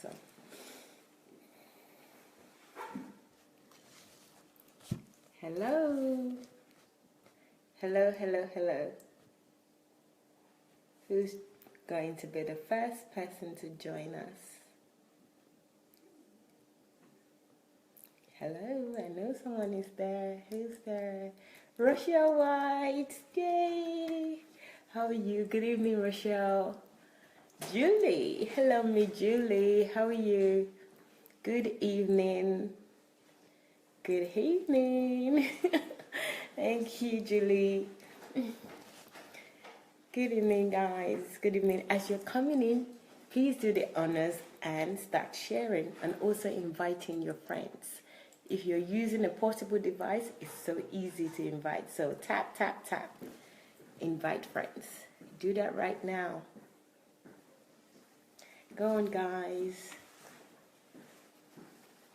So, hello. Hello, hello, hello. Who's going to be the first person to join us? Hello, I know someone is there. Who's there? Rochelle White. Yay! How are you? Good evening, Rochelle. Julie. Hello, me Julie. How are you? Good evening. Good evening. Thank you, Julie. Good evening, guys. Good evening. As you're coming in, please do the honors and start sharing and also inviting your friends. If you're using a portable device, it's so easy to invite. So tap, tap, tap. Invite friends. Do that right now. Go on, guys.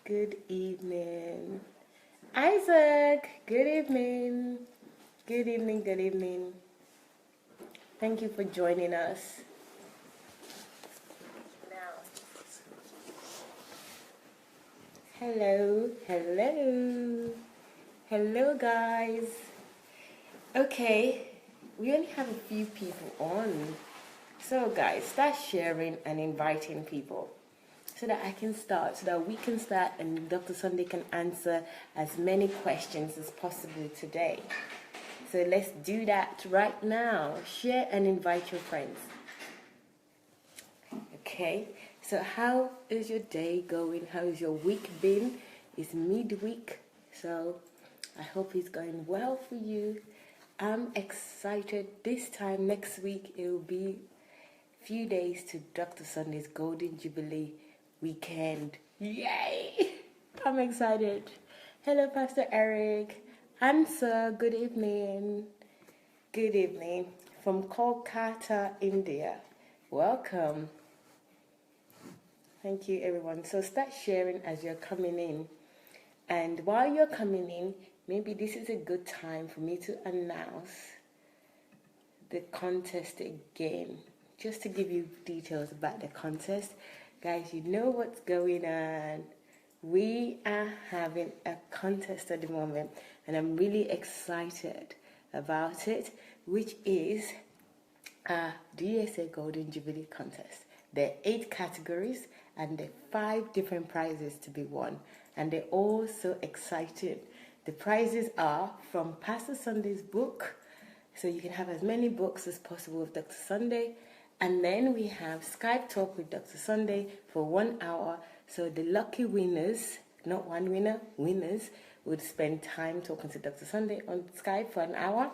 Good evening. Isaac, good evening. Good evening, good evening. Thank you for joining us. Hello, hello. Hello, guys. Okay, we only have a few people on. So, guys, start sharing and inviting people so that I can start, so that we can start and Dr. Sandey can answer as many questions as possible today. So let's do that right now. Share and invite your friends. Okay, so how is your day going? How is your week been? It's midweek, so I hope it's going well for you. I'm excited. This time next week, it will be a few days to Dr. Sandey's Golden Jubilee weekend. Yay! I'm excited. Hello, Pastor Eric. Answer, good evening. Good evening from Kolkata, India. Welcome. Thank you, everyone. So start sharing as you're coming in. And while you're coming in, maybe this is a good time for me to announce the contest again. Just to give you details about the contest. Guys, you know what's going on. We are having a contest at the moment, and I'm really excited about it, which is a DSA Golden Jubilee contest. There are 8 categories, and there are 5 different prizes to be won, and they're all so excited. The prizes are from Pastor Sandey's book, so you can have as many books as possible with Dr. Sandey, and then we have Skype Talk with Dr. Sandey for 1 hour. So the lucky winners, not one winner, winners, would spend time talking to Dr. Sandey on Skype for 1 hour.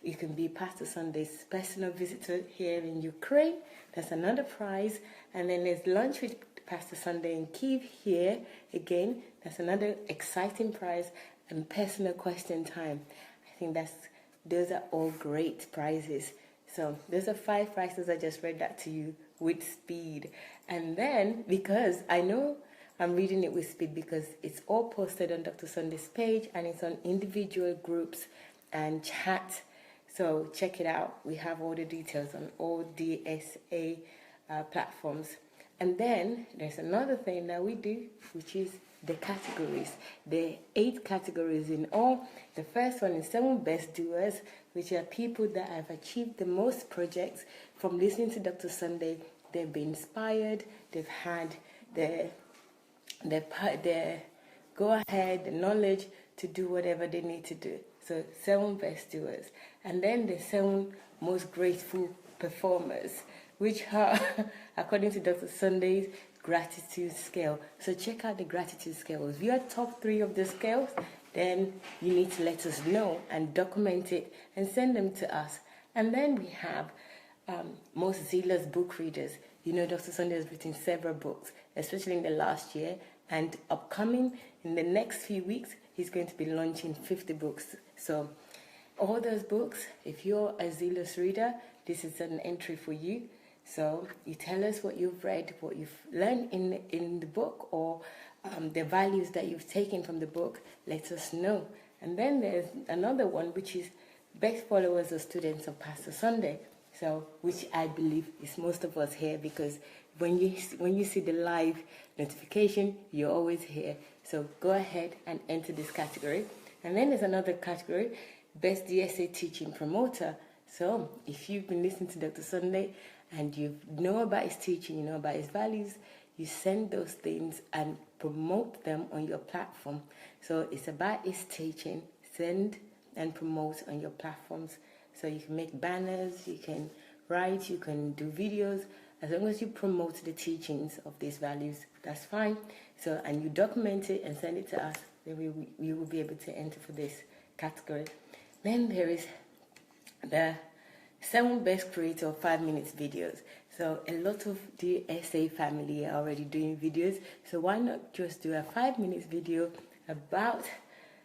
You can be Pastor Sandey's personal visitor here in Ukraine. That's another prize. And then there's lunch with Pastor Sandey in Kyiv here again. That's another exciting prize. And personal question time. I think those are all great prizes. So those are 5 prizes. I just read that to you with speed. And then, because I know I'm reading it with speed because it's all posted on Dr. Sandey's page and it's on individual groups and chat. So check it out. We have all the details on all DSA platforms. And then there's another thing that we do, which is the categories. There are 8 categories in all. The first one is 7 best doers, which are people that have achieved the most projects from listening to Dr. Sandey. They've been inspired. They've had their go ahead, the knowledge to do whatever they need to do. So 7 best doers. And then the 7 most grateful performers, which are, according to Dr. Sandey's gratitude scale. So check out the gratitude scale. If you're top 3 of the scales, then you need to let us know and document it and send them to us. And then we have most zealous book readers. You know, Dr. Sandey has written several books, especially in the last year. And upcoming, in the next few weeks, he's going to be launching 50 books. So all those books, if you're a zealous reader, this is an entry for you. So you tell us what you've read, what you've learned in the book, or the values that you've taken from the book. Let us know. And then there's another one, which is best followers or students of Pastor Sandey. So, which I believe is most of us here because when you see the live notification, you're always here. So go ahead and enter this category. And then there's another category, Best DSA Teaching Promoter. So if you've been listening to Dr. Sandey and you know about his teaching, you know about his values, you send those things and promote them on your platform. So it's about his teaching. Send and promote on your platforms. So you can make banners, you can write, you can do videos. As long as you promote the teachings of these values, that's fine. So, and you document it and send it to us, then we will be able to enter for this category. Then there is the 7 best creator of 5 minutes videos. So a lot of the SA family are already doing videos. So why not just do a 5 minutes video about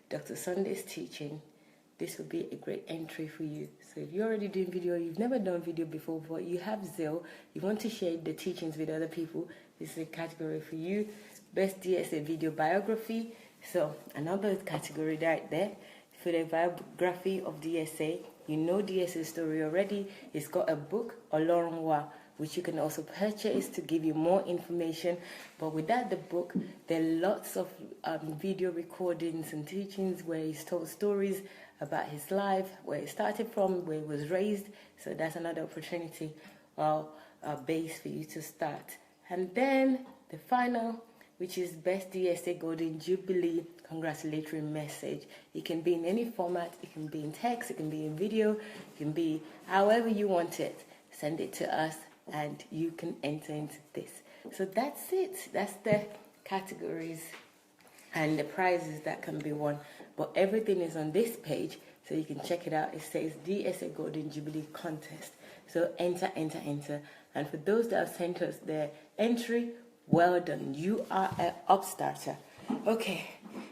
Dr. Sandey's teaching? This would be a great entry for you. So if you're already doing video, you've never done video before, but you have zeal, you want to share the teachings with other people, this is a category for you. Best DSA video biography. So another category right there for the biography of DSA. You know DSA's story already. It's got a book, Olorunwa, which you can also purchase to give you more information. But without the book, there are lots of video recordings and teachings where he's told stories about his life, where he started from, where he was raised. So that's another opportunity or base for you to start. And then the final, which is Best DSA Golden Jubilee Congratulatory Message. It can be in any format. It can be in text. It can be in video. It can be however you want it. Send it to us and you can enter into this. So that's it. That's the categories and the prizes that can be won. But everything is on this page, so you can check it out. It says DSA Golden Jubilee Contest. So enter, enter, enter. And for those that have sent us their entry, well done. You are an upstarter. Okay,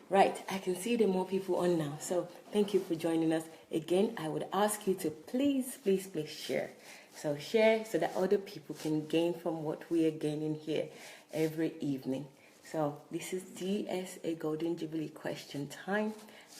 right. I can see there are more people on now. So thank you for joining us. Again, I would ask you to please, please, please share. So share so that other people can gain from what we are gaining here every evening. So this is DSA Golden Jubilee question time,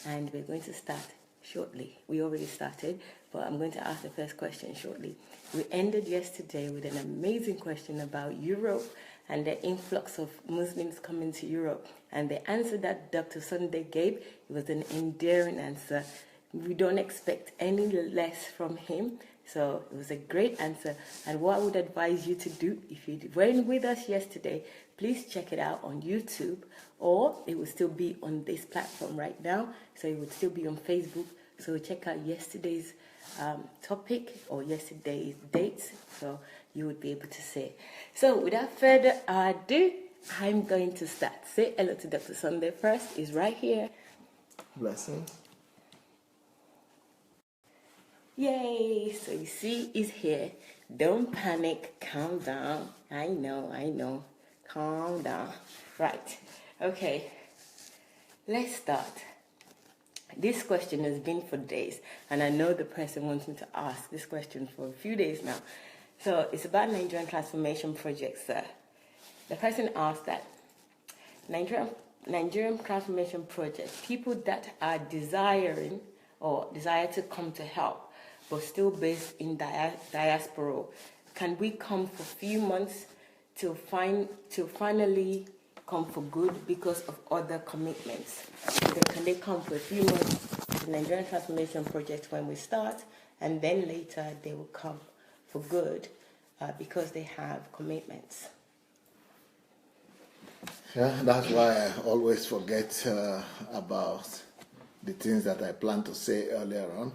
and we're going to start shortly. We already started, but I'm going to ask the first question shortly. We ended yesterday with an amazing question about Europe and the influx of Muslims coming to Europe. And the answer that Dr. Sandey gave was an endearing answer. We don't expect any less from him. So it was a great answer. And what I would advise you to do, if you weren't with us yesterday, please check it out on YouTube, or it will still be on this platform right now. So it would still be on Facebook. So check out yesterday's topic or yesterday's dates. So you would be able to see it. So without further ado, I'm going to start. Say hello to Dr. Sandey first. He's right here. Blessings. Yay! So you see, he's here. Don't panic. Calm down. I know. Calm down. Right. Okay. Let's start. This question has been for days, and I know the person wants me to ask this question for a few days now. So it's about Nigerian transformation project, sir. The person asked that Nigerian transformation project, people that are desire to come to help, but still based in diaspora, can we come for a few months to finally come for good because of other commitments? So can they come for a few months to the Nigerian Transformation Project when we start, and then later they will come for good because they have commitments? Yeah, that's why I always forget about the things that I planned to say earlier on,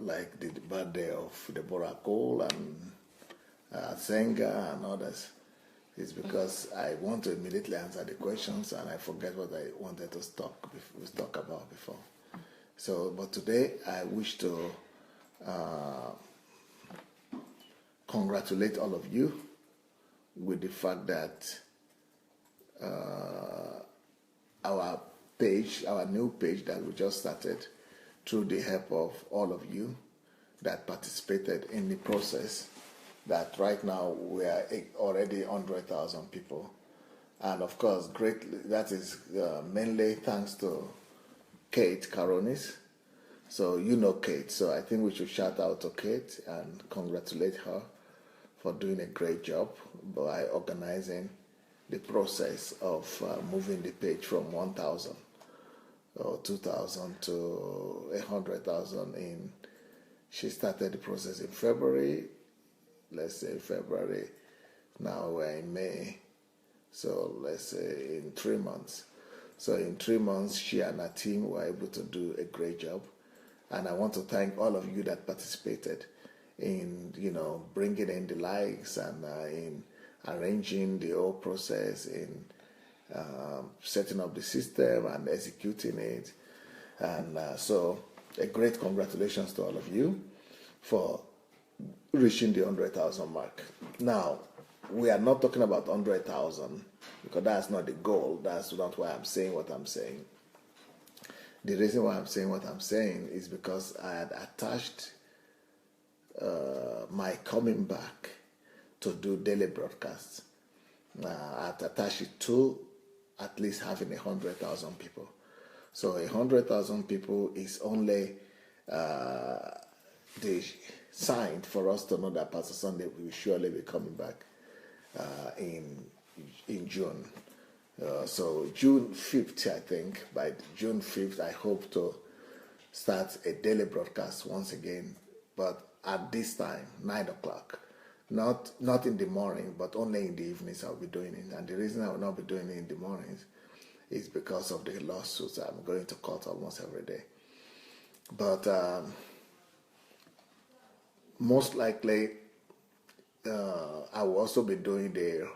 like the birthday of Deborah Cole and Zenga and others. It's because I want to immediately answer the questions and I forget what I wanted to talk about before. So, but today I wish to congratulate all of you with the fact that our new page that we just started, through the help of all of you that participated in the process, that right now we are already 100,000 people. And of course, greatly, that is mainly thanks to Kate Caronis. So you know Kate, so I think we should shout out to Kate and congratulate her for doing a great job by organizing the process of moving the page from 1,000 or 2,000 to 100,000 in. She started the process in February, let's say February. Now we're in May, so let's say in 3 months. So in 3 months, she and her team were able to do a great job. And I want to thank all of you that participated in, bringing in the likes and in arranging the whole process, in setting up the system and executing it. And so a great congratulations to all of you for reaching the 100,000 mark. Now, we are not talking about 100,000 because that's not the goal. That's not why I'm saying what I'm saying. The reason why I'm saying what I'm saying is because I had attached my coming back to do daily broadcasts. I had attached it to at least having 100,000 people. So 100,000 people is only the sign for us to know that Pastor Sandey will surely be coming back in June. So June 5th, I think, by June 5th, I hope to start a daily broadcast once again, but at this time, 9 o'clock. Not in the morning, but only in the evenings I'll be doing it. And the reason I will not be doing it in the mornings is because of the lawsuits. I'm going to court almost every day. But most likely, I will also be doing the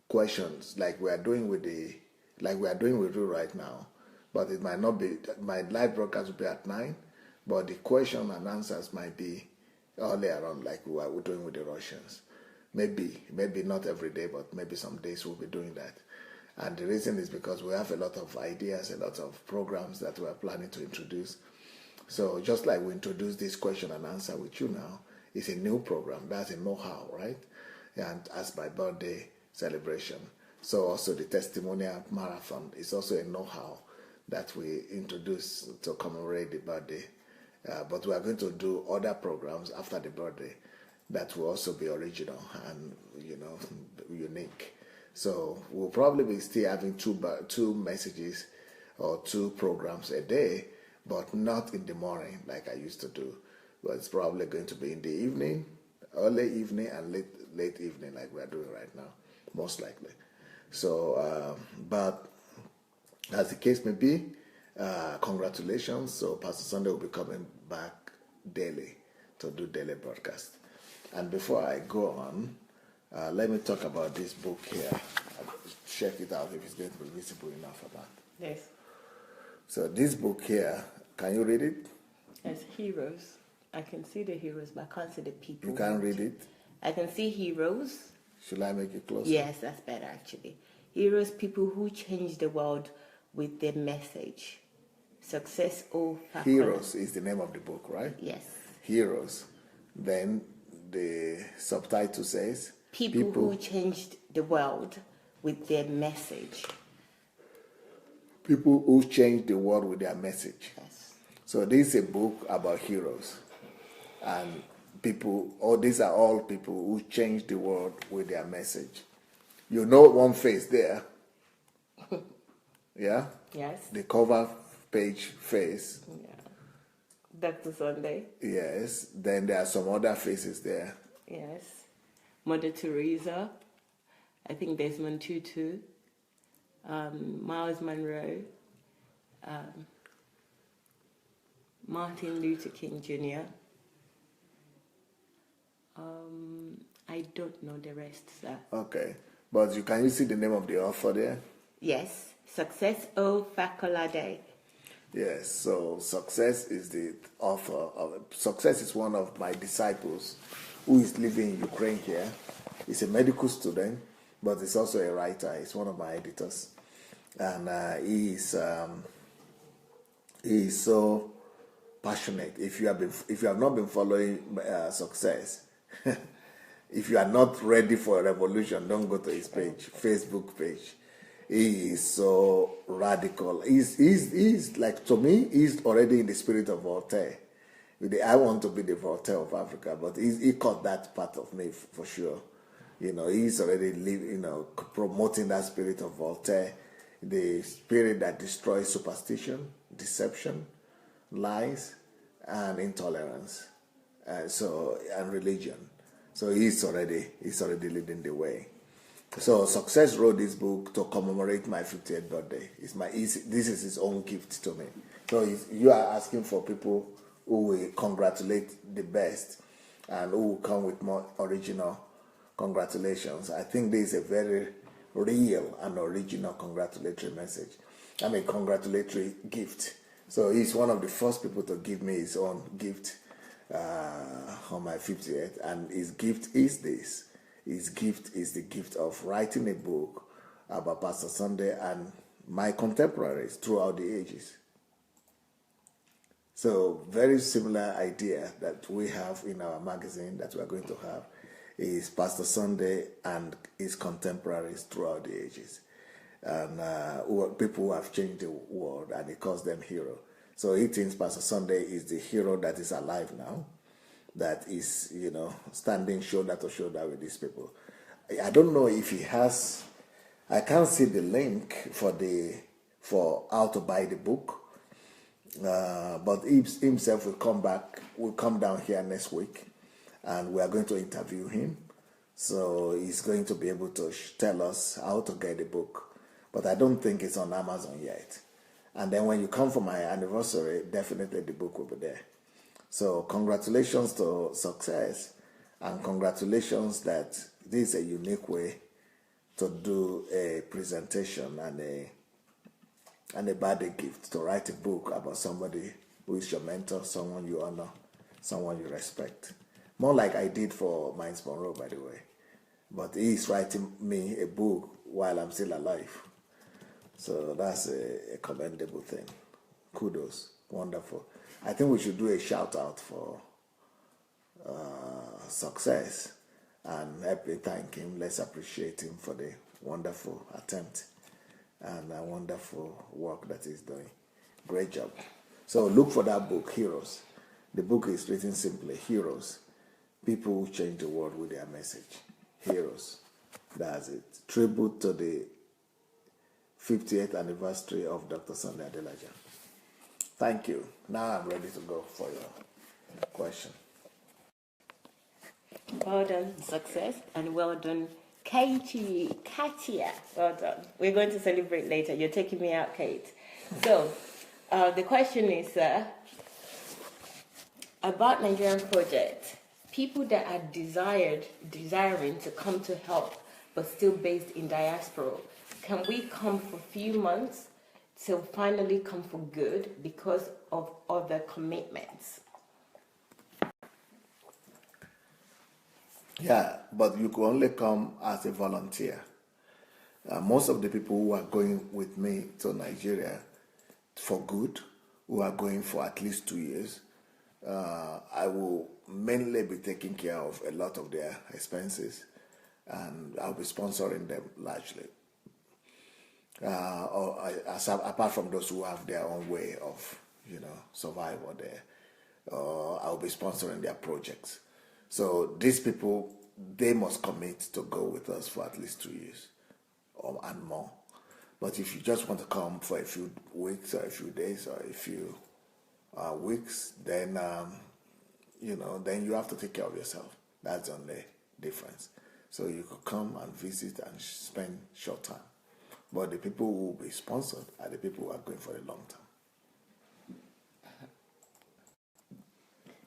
questions like we are doing with you right now, but it might not be. My live broadcast will be at 9, but the question and answers might be earlier on, like we were doing with the Russians. Maybe not every day, but maybe some days we'll be doing that. And the reason is because we have a lot of ideas, a lot of programs that we are planning to introduce. So just like we introduced this question and answer with you now, it's a new program. That's a know-how, right? And as my birthday celebration. So also the testimonial marathon is also a know-how that we introduce to commemorate the birthday. But we are going to do other programs after the birthday that will also be original and, unique. So we'll probably be still having two messages or 2 programs a day, but not in the morning like I used to do. But it's probably going to be in the evening, early evening and late evening like we're doing right now, most likely. So, but as the case may be, congratulations. So Pastor Sandey will be coming back daily to do daily broadcast. And before I go on, let me talk about this book here. Check it out if it's going to be visible enough or not. Yes. So this book here, can you read it? It's Heroes. I can see the heroes, but I can't see the people. You can't read it? I can see heroes. Should I make it closer? Yes, that's better actually. Heroes, people who change the world with their message. Success or faculty. Heroes is the name of the book, right? Yes. Heroes. Then the subtitle says People who changed the world with their message. People who changed the world with their message. Yes. So this is a book about heroes. And these are all people who changed the world with their message. You know one face there. Yeah? Yes. The cover page face. Yeah. Dr. Sandey. Yes. Then there are some other faces there. Yes. Mother Teresa. I think Desmond Tutu. Miles Monroe. Martin Luther King Jr. I don't know the rest, sir. Okay. But can you see the name of the author there? Yes. Success O. Facolade. Yes. So Success is the author of it. Success is one of my disciples who is living in Ukraine here. He's a medical student, but he's also a writer. He's one of my editors. And he is so passionate. If you have not been following Success, if you are not ready for a revolution, don't go to his page, Facebook page. He is so radical. He's like, to me, he's already in the spirit of Voltaire. I want to be the Voltaire of Africa, but he caught that part of me for sure. He's already promoting that spirit of Voltaire, the spirit that destroys superstition, deception, lies, and intolerance, and religion. So he's already leading the way. So Success wrote this book to commemorate my 50th birthday. This is his own gift to me. So you are asking for people who will congratulate the best and who will come with more original congratulations. I think this is a very real and original congratulatory message. A congratulatory gift. So he's one of the first people to give me his own gift on my 50th, and his gift is this. His gift is the gift of writing a book about Pastor Sandey and my contemporaries throughout the ages. So very similar idea that we have in our magazine that we are going to have is Pastor Sandey and his contemporaries throughout the ages. And people who have changed the world, and he calls them hero. So he thinks Pastor Sandey is the hero that is alive now, that is, standing shoulder to shoulder with these people. I don't know if he has, I can't see the link for how to buy the book, but he himself will come down here next week, and we are going to interview him. So he's going to be able to tell us how to get the book. But I don't think it's on Amazon yet. And then when you come for my anniversary, definitely the book will be there. So congratulations to Success, and congratulations that this is a unique way to do a presentation and a birthday gift, to write a book about somebody who is your mentor, someone you honor, someone you respect. More like I did for Miles Monroe, by the way. But he's writing me a book while I'm still alive. So that's a commendable thing. Kudos. Wonderful. I think we should do a shout out for Success and help me thank him. Let's appreciate him for the wonderful attempt and a wonderful work that he's doing. Great job. So look for that book, Heroes. The book is written simply, Heroes. People who change the world with their message. Heroes. That's it. Tribute to the 50th anniversary of Dr. Sandey Adelaja. Thank you. Now I'm ready to go for your question. Well done, Success, and well done, Katia. Well done. We're going to celebrate later. You're taking me out, Kate. So, the question is about Nigerian project. People that are desiring to come to help, but still based in diaspora. Can we come for a few months till finally come for good because of other commitments? Yeah, but you can only come as a volunteer. Most of the people who are going with me to Nigeria for good, who are going for at least 2 years, I will mainly be taking care of a lot of their expenses, and I'll be sponsoring them largely. Apart from those who have their own way of, survival there, I'll be sponsoring their projects. So these people, they must commit to go with us for at least 2 years and more. But if you just want to come for a few weeks or a few days or a few weeks, then then you have to take care of yourself. That's the only difference. So you could come and visit and spend short time. But the people who will be sponsored are the people who are going for a long time.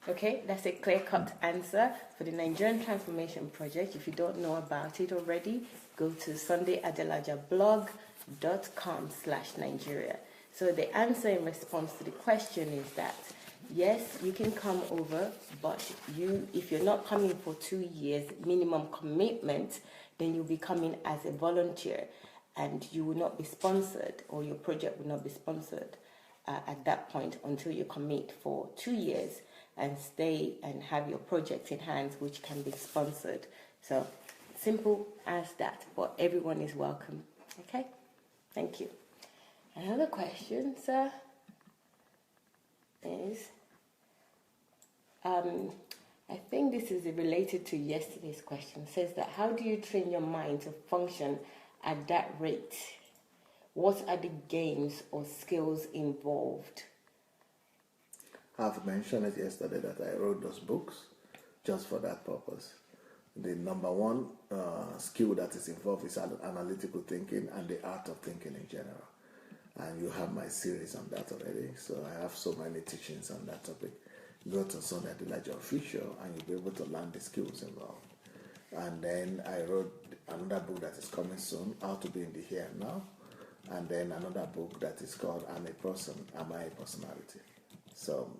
Okay, that's a clear-cut answer for the Nigerian Transformation Project. If you don't know about it already, go to sundayadelajablog.com/Nigeria. So the answer in response to the question is that, yes, you can come over, but if you're not coming for 2 years minimum commitment, then you'll be coming as a volunteer, and you will not be sponsored, or your project will not be sponsored at that point until you commit for 2 years and stay and have your project in hands, which can be sponsored. So simple as that, but everyone is welcome. Okay, thank you. Another question, sir, is I think this is related to yesterday's question. It says that how do you train your mind to function at that rate? What are the gains or skills involved? I've mentioned it yesterday that I wrote those books just for that purpose. The number one skill that is involved is analytical thinking and the art of thinking in general. And you have my series on that already. So I have so many teachings on that topic. Go to Sandey Adelaja official and you'll be able to learn the skills involved. And then I wrote another book that is coming soon, How to Be in the Here and Now. And then another book that is called I'm a Person, Am I a Personality? So,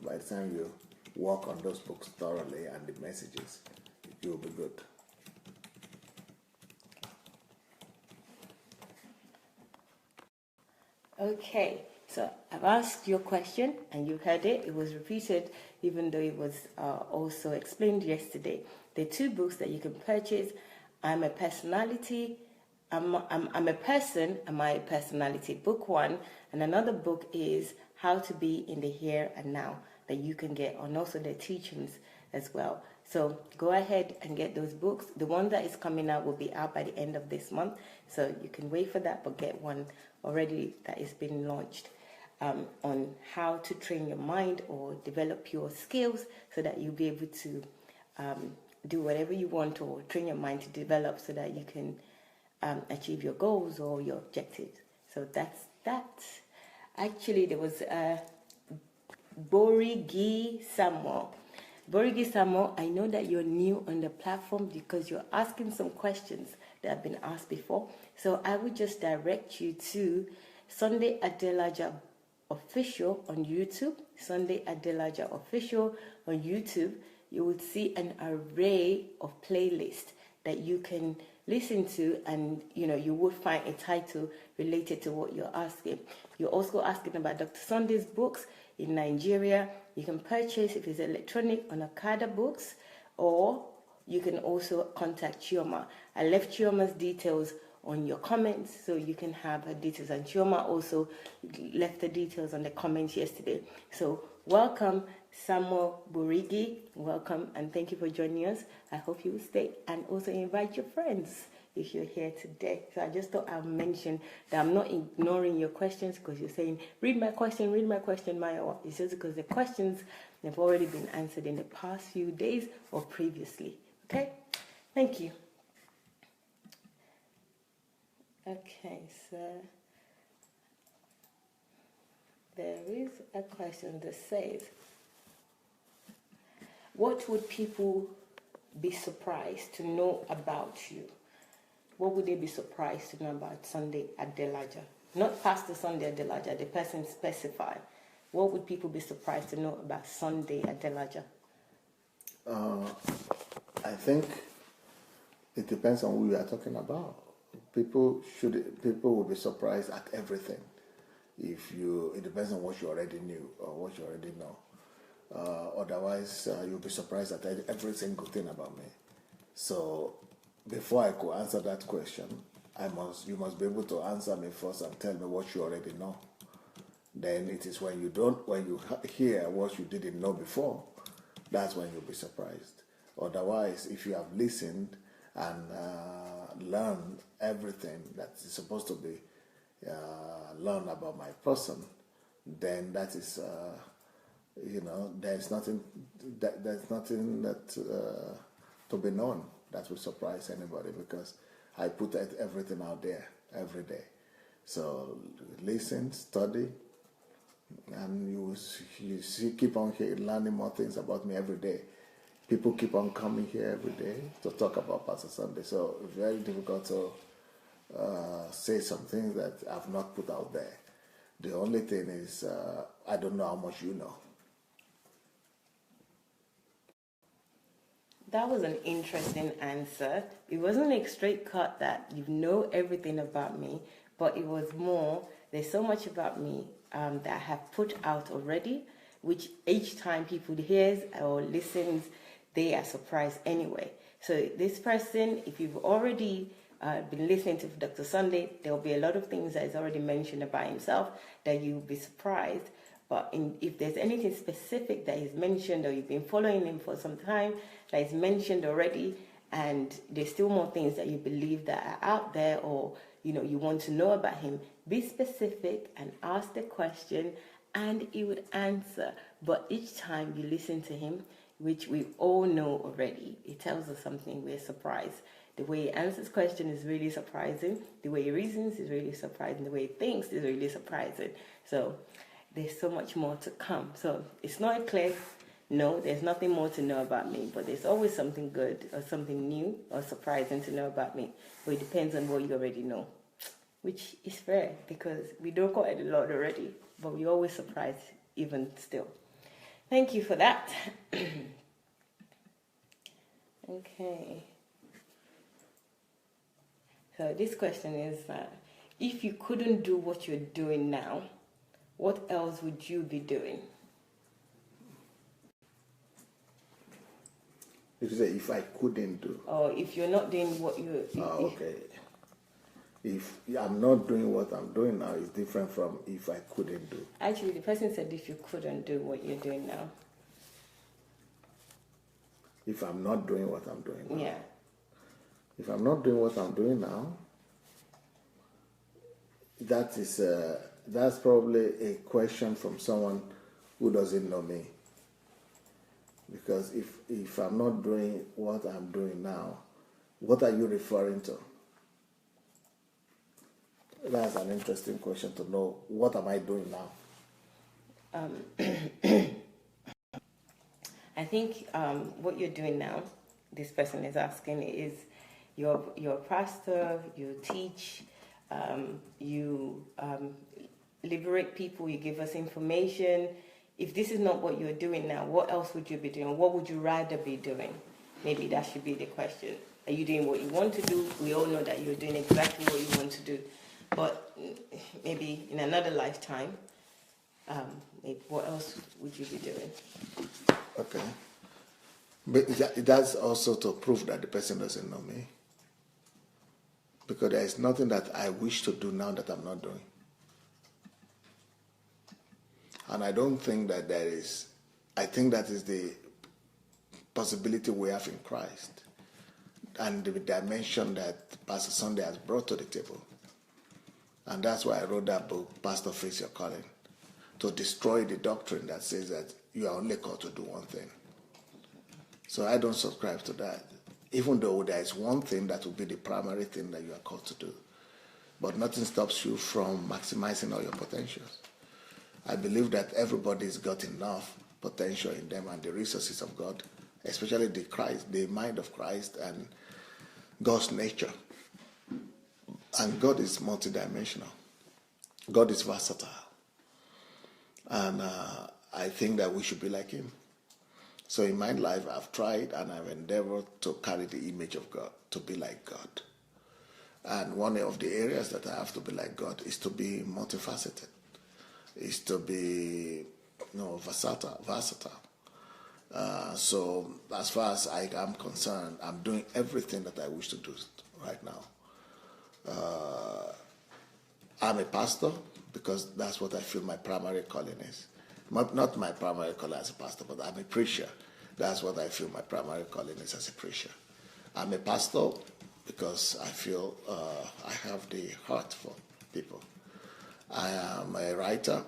by the time you work on those books thoroughly and the messages, you'll be good. Okay, so I've asked your question and you heard it. It was repeated even though it was also explained yesterday. There are two books that you can purchase. I'm a Personality, I'm a Person, Am I a Personality? Book 1. And another book is How to Be in the Here and Now that you can get, and also the teachings as well. So go ahead and get those books. The one that is coming out will be out by the end of this month. So you can wait for that, but get one already that is being launched on how to train your mind or develop your skills so that you'll be able to do whatever you want or train your mind to develop so that you can achieve your goals or your objectives. So that's that. Actually, there was Borigi Samuel. Borigi Samuel, I know that you're new on the platform because you're asking some questions that have been asked before. So I would just direct you to Sandey Adelaja Official on YouTube. Sandey Adelaja Official on YouTube. You would see an array of playlists that you can listen to, and you would find a title related to what you're asking. You're also asking about Dr. Sandey's books in Nigeria. You can purchase, if it's electronic, on Okada Books, or you can also contact Chioma. I left Chioma's details on your comments, so you can have her details. And Chioma also left the details on the comments yesterday. So welcome, Samuel Burigi. Welcome, and thank you for joining us. I hope you will stay and also invite your friends if you're here today. So I just thought I'll mention that I'm not ignoring your questions because you're saying, read my question, Maya. It's just because the questions have already been answered in the past few days or previously. Okay? Thank you. Okay, so there is a question that says, what would people be surprised to know about you? What would they be surprised to know about Sandey Adelaja? Not Pastor Sandey Adelaja, the person specified. What would people be surprised to know about Sandey Adelaja? I think it depends on who you are talking about. People will be surprised at everything. It depends on what you already knew or what you already know. Otherwise, you'll be surprised at every single thing about me. So, before I could answer that question, you must be able to answer me first and tell me what you already know. Then it is when you hear what you didn't know before, that's when you'll be surprised. Otherwise, if you have listened and learned everything that is supposed to be learned about my person, then that is, there's nothing that to be known that will surprise anybody, because I put everything out there every day. So listen, study, and you keep on learning more things about me every day. People keep on coming here every day to talk about Pastor Sandey. So it's very difficult to say some things that I've not put out there. The only thing is I don't know how much you know. That was an interesting answer. It wasn't a straight cut that you know everything about me, but it was more, there's so much about me that I have put out already, which each time people hears or listens, they are surprised anyway. So this person, if you've already been listening to Dr. Sandey, there will be a lot of things that is already mentioned about himself that you'll be surprised. But if there's anything specific that is mentioned, or you've been following him for some time, that is mentioned already, and there's still more things that you believe that are out there, or you want to know about him, be specific and ask the question, and he would answer. But each time you listen to him, which we all know already, it tells us something, we're surprised. The way he answers questions is really surprising. The way he reasons is really surprising. The way he thinks is really surprising. So there's so much more to come. So it's not a clear no, there's nothing more to know about me, but there's always something good or something new or surprising to know about me. But it depends on what you already know, which is fair because we know quite a lot already, but we always surprise even still. Thank you for that. Okay. So this question is, if you couldn't do what you're doing now, what else would you be doing? If you say, if I couldn't do. Or if you're not doing what you... Okay. If I'm not doing what I'm doing now, it's different from if I couldn't do. Actually, the person said if you couldn't do what you're doing now. If I'm not doing what I'm doing now. Yeah. If I'm not doing what I'm doing now, that's probably a question from someone who doesn't know me. Because if I'm not doing what I'm doing now, what are you referring to? That's an interesting question to know. What am I doing now? I think what you're doing now, this person is asking, is you're a pastor, you teach, you liberate people, you give us information. If this is not what you're doing now, what else would you be doing? What would you rather be doing? Maybe that should be the question. Are you doing what you want to do? We all know that you're doing exactly what you want to do. But maybe in another lifetime, what else would you be doing? Okay. But that's also to prove that the person doesn't know me. Because there is nothing that I wish to do now that I'm not doing. And I don't think that there is, I think that is the possibility we have in Christ and the dimension that Pastor Sandey has brought to the table. And that's why I wrote that book, Pastor Face Your Calling, to destroy the doctrine that says that you are only called to do one thing. So I don't subscribe to that, even though there is one thing that will be the primary thing that you are called to do. But nothing stops you from maximizing all your potentials. I believe that everybody's got enough potential in them and the resources of God, especially the mind of Christ and God's nature. And God is multidimensional. God is versatile. And I think that we should be like him. So in my life, I've tried and I've endeavored to carry the image of God, to be like God. And one of the areas that I have to be like God is to be multifaceted, is to be versatile. So as far as I am concerned, I'm doing everything that I wish to do right now. I'm a pastor because that's what I feel my primary calling is. Not my primary calling as a pastor, but I'm a preacher. That's what I feel my primary calling is as a preacher. I'm a pastor because I feel I have the heart for people. I am a writer.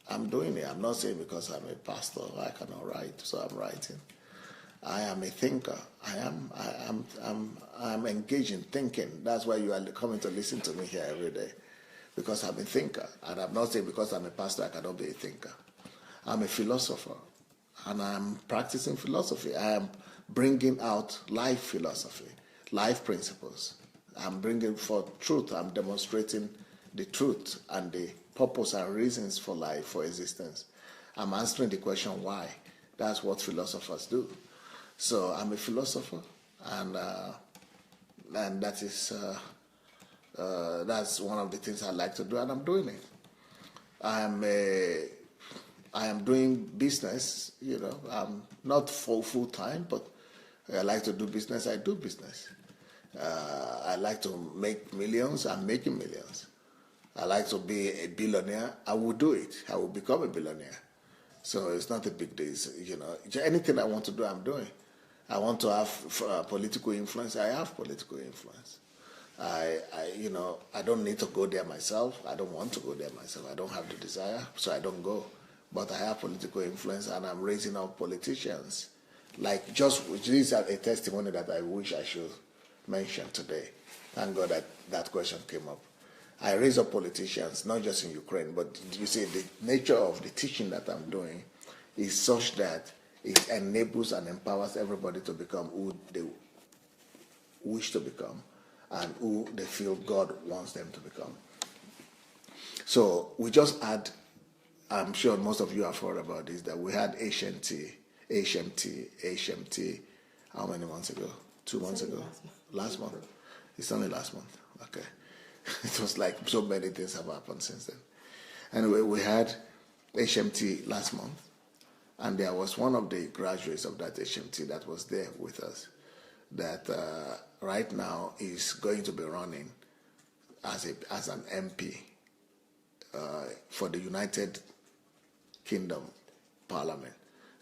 I'm doing it. I'm not saying because I'm a pastor I cannot write, so I'm writing. I am a thinker. I'm engaged in thinking. That's why you are coming to listen to me here every day, because I'm a thinker. And I'm not saying because I'm a pastor I cannot be a thinker. I'm a philosopher, and I'm practicing philosophy. I am bringing out life philosophy, life principles. I'm bringing forth truth. I'm demonstrating the truth and the purpose and reasons for life, for existence. I'm answering the question why. That's what philosophers do. So I'm a philosopher, and that is that's one of the things I like to do, and I'm doing it. I am doing business. I'm not full time, but I like to do business. I do business. I like to make millions. I'm making millions. I like to be a billionaire. I will do it. I will become a billionaire. So it's not a big deal. You know, anything I want to do, I'm doing. I want to have political influence. I have political influence. You know, I don't need to go there myself. I don't want to go there myself. I don't have the desire, so I don't go. But I have political influence, and I'm raising up politicians. Like, just this is a testimony that I wish I should mention today. Thank God that question came up. I raise up politicians, not just in Ukraine, but you see, the nature of the teaching that I'm doing is such that it enables and empowers everybody to become who they wish to become and who they feel God wants them to become. So we just had, I'm sure most of you have heard about this, that we had HMT, how many months ago? 2 months ago? Last month. It's only last month. Okay. It was like so many things have happened since then. Anyway, we had HMT last month, and there was one of the graduates of that HMT that was there with us that right now is going to be running as an MP for the United Kingdom Parliament.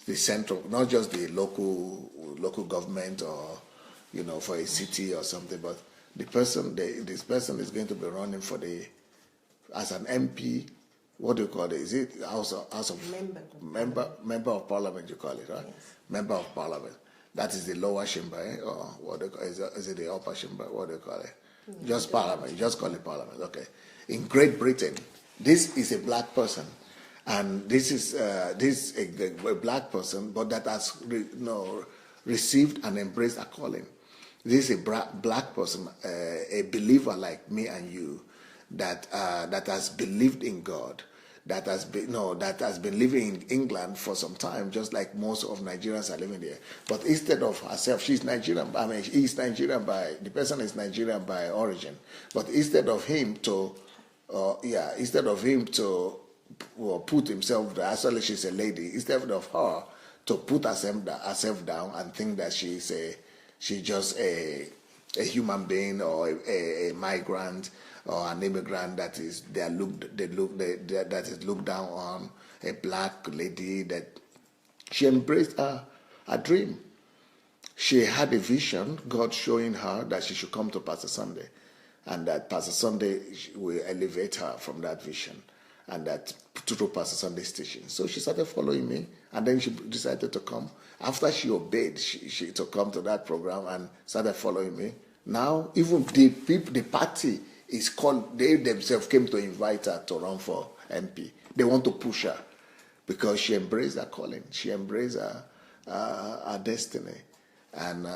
The central, not just the local government or, you know, for a city or something, but this person is going to be running for as an MP. What do you call it? Is it House of Member of Parliament? You call it, right? Yes. Member of Parliament. That is the lower chamber, or what is it the upper chamber? What do you call it? Just Parliament. You just call it Parliament. Okay. In Great Britain, this is a black person, and this is a black person, but that has received and embraced a calling. This is a black person, a believer like me and you, that has believed in God, that has been living in England for some time, just like most of Nigerians are living there. But instead of herself, she's Nigerian. I mean, he's Nigerian the person is Nigerian by origin. But instead of him to put himself, actually she's a lady, instead of her to put herself down and think that she's just a human being or a migrant or an immigrant that is looked down on, a black lady, that she embraced her dream. She had a vision, God showing her that she should come to Pastor Sandey, and that Pastor Sandey will elevate her from that vision, and that through Pastor Sandey's teaching. So she started following me, and then she decided to come. After she obeyed, she to come to that program and started following me. Now, even the party is called, they themselves came to invite her to run for MP. They want to push her because she embraced her calling. She embraced her destiny. And,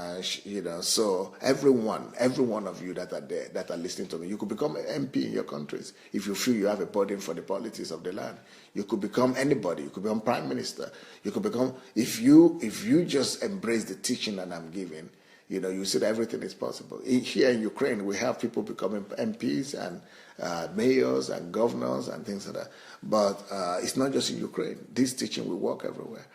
so every one of you that are there, that are listening to me, you could become an MP in your countries if you feel you have a burden for the politics of the land. You could become anybody. You could become prime minister. You could become, if you just embrace the teaching that I'm giving, you see that everything is possible. Here in Ukraine, we have people becoming MPs and mayors and governors and things like that. But it's not just in Ukraine. This teaching will work everywhere.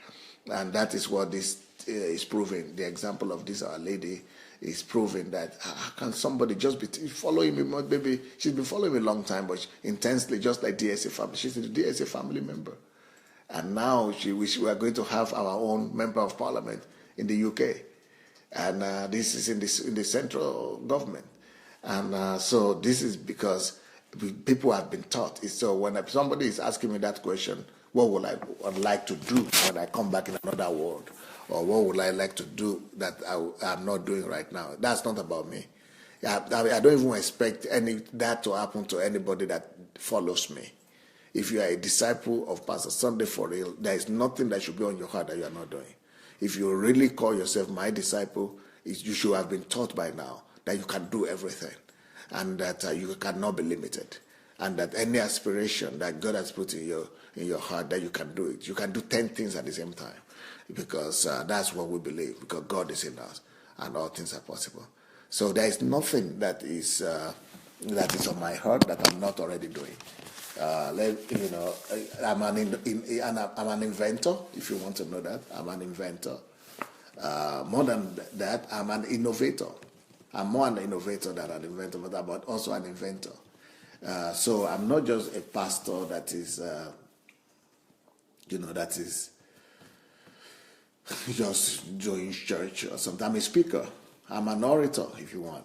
And that is what this is proving. The example of this Our Lady is proving that how can somebody just be following me? Maybe she's been following me a long time, but intensely, just like DSA family. She's a DSA family member. And now we are going to have our own member of parliament in the UK. And this is in the central government. And so this is because people have been taught. So when somebody is asking me that question, what would I like to do when I come back in another world? Or what would I like to do that I'm not doing right now? That's not about me. I don't even expect that to happen to anybody that follows me. If you are a disciple of Pastor Sandey for real, there is nothing that should be on your heart that you are not doing. If you really call yourself my disciple, you should have been taught by now that you can do everything and that you cannot be limited, and that any aspiration that God has put in your heart, that you can do it. You can do 10 things at the same time, because that's what we believe, because God is in us and all things are possible. So there is nothing that is on my heart that I'm not already doing. I'm an inventor, if you want to know that. I'm an inventor. More than that, I'm an innovator. I'm more an innovator than an inventor, but I'm also an inventor. So I'm not just a pastor that is that is just join church or something. I'm a speaker. I'm an orator, if you want.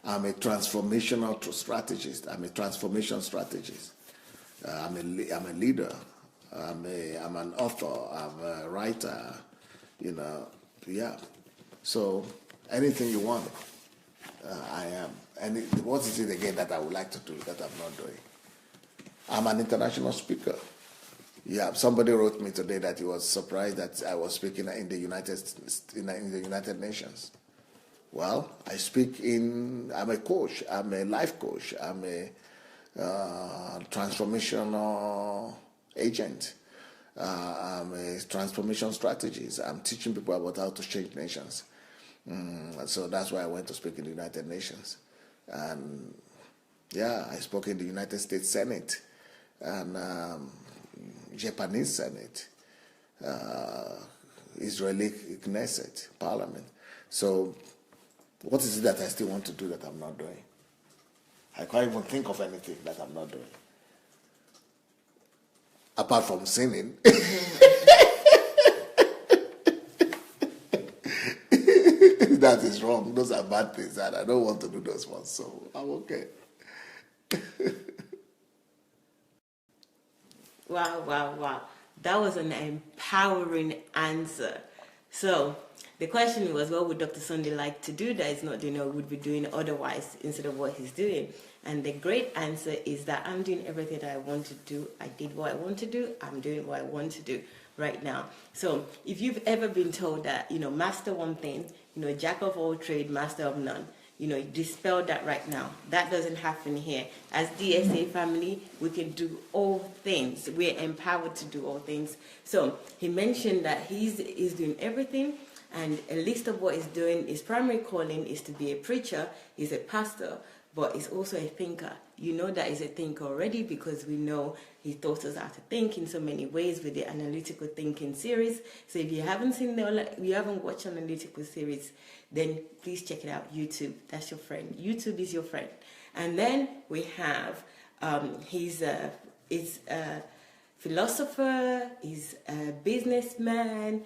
I'm a transformational strategist. I'm a transformation strategist. I'm a leader. I'm an author. I'm a writer. Yeah. So anything you want, I am. And what is it again that I would like to do that I'm not doing? I'm an international speaker. Yeah, somebody wrote me today that he was surprised that I was speaking in the United Nations. Well, I'm a coach, I'm a life coach, I'm a transformational agent, I'm a transformation strategist. I'm teaching people about how to change nations. So that's why I went to speak in the United Nations. And yeah, I spoke in the United States Senate and Japanese Senate, Israeli Knesset, Parliament. So what is it that I still want to do that I'm not doing? I can't even think of anything that I'm not doing. Apart from sinning. That is wrong. Those are bad things, and I don't want to do those ones, so I'm okay. Wow. That was an empowering answer. So the question was, what would Dr. Sandey like to do that he's not doing or would be doing otherwise instead of what he's doing? And the great answer is that I'm doing everything that I want to do. I did what I want to do. I'm doing what I want to do right now. So if you've ever been told that, master one thing, jack of all trade, master of none, dispel that right now. That doesn't happen here. As DSA family, we can do all things. We're empowered to do all things. So he mentioned that he's doing everything, and a list of what he's doing. His primary calling is to be a preacher. He's a pastor, but he's also a thinker. You know that he's a thinker already because we know he taught us how to think in so many ways with the analytical thinking series. So if you haven't watched analytical series, then please check it out. YouTube, that's your friend. YouTube is your friend. And then we have he's a philosopher, he's a businessman,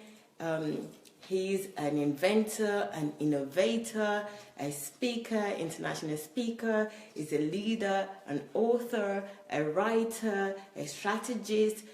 he's an inventor, an innovator, a speaker, international speaker. He's a leader, an author, a writer, a strategist,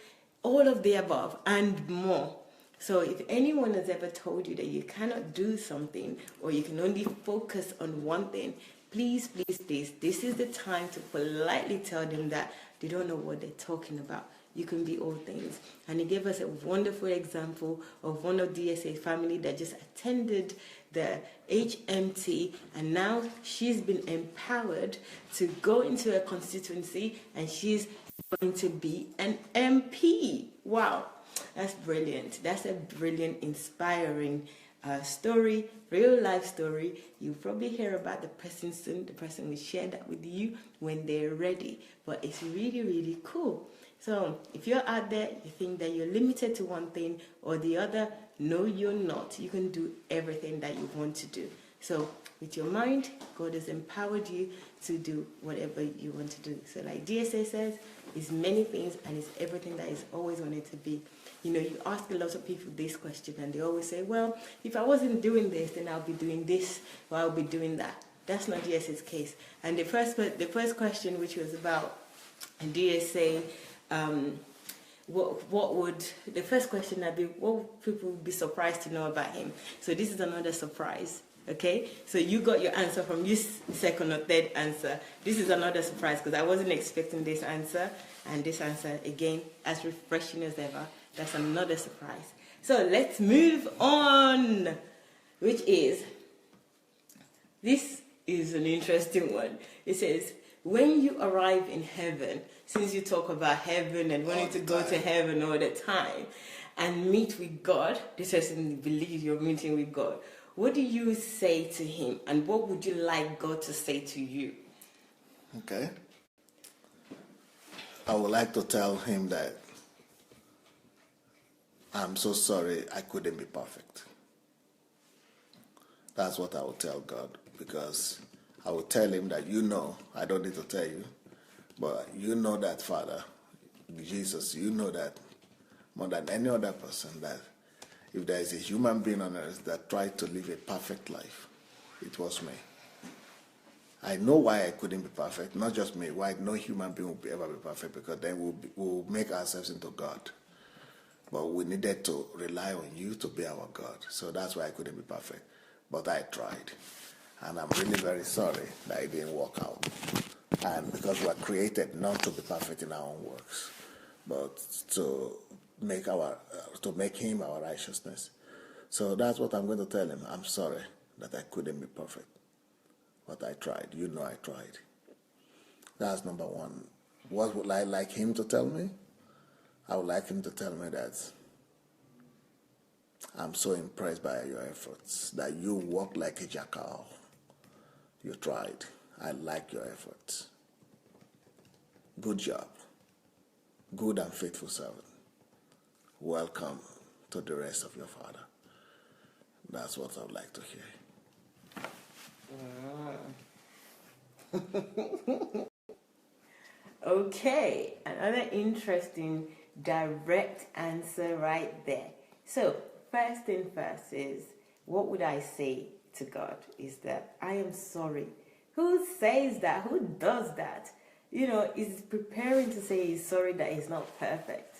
all of the above and more. So if anyone has ever told you that you cannot do something or you can only focus on one thing, please, this is the time to politely tell them that they don't know what they're talking about. You can be all things. And he gave us a wonderful example of one of DSA's family that just attended the HMT, and now she's been empowered to go into a constituency and she's going to be an MP. Wow, that's brilliant. That's a brilliant, inspiring story, real life story. You'll probably hear about the person soon. The person will share that with you when they're ready. But it's really, really cool. So if you're out there, you think that you're limited to one thing or the other, no, you're not. You can do everything that you want to do. So with your mind, God has empowered you to do whatever you want to do. So like DSA says, it's many things and it's everything that is always wanted to be. You ask a lot of people this question and they always say, well, if I wasn't doing this, then I'll be doing this or I'll be doing that. That's not DSA's case. And the first question, which was about DSA, the first question would be, what would people be surprised to know about him? So this is another surprise. Okay, so you got your answer from your second or third answer. This is another surprise because I wasn't expecting this answer, and this answer again as refreshing as ever. That's another surprise. So let's move on, which is, this is an interesting one. It says, when you arrive in heaven, since you talk about heaven and wanting to go to heaven all the time and meet with God, this person believes you're meeting with God. What do you say to him, and what would you like God to say to you? Okay. I would like to tell him that I'm so sorry I couldn't be perfect. That's what I would tell God, because I would tell him that I don't need to tell you, but you know that, Father, Jesus, you know that more than any other person, that if there is a human being on earth that tried to live a perfect life, it was me. I know why I couldn't be perfect, not just me, why no human being will ever be perfect, because then we'll make ourselves into God. But we needed to rely on you to be our God. So that's why I couldn't be perfect. But I tried. And I'm really very sorry that it didn't work out. And because we are created not to be perfect in our own works, but to make him our righteousness. So that's what I'm going to tell him. I'm sorry that I couldn't be perfect. But I tried. You know I tried. That's number one. What would I like him to tell me? I would like him to tell me that I'm so impressed by your efforts, that you walk like a jackal. You tried. I like your efforts. Good job. Good and faithful servant. Welcome to the rest of your Father. That's what I would like to hear. Okay, another interesting direct answer right there. So, first thing first is, what would I say to God is that I am sorry. Who says that? Who does that? Is preparing to say he's sorry that he's not perfect.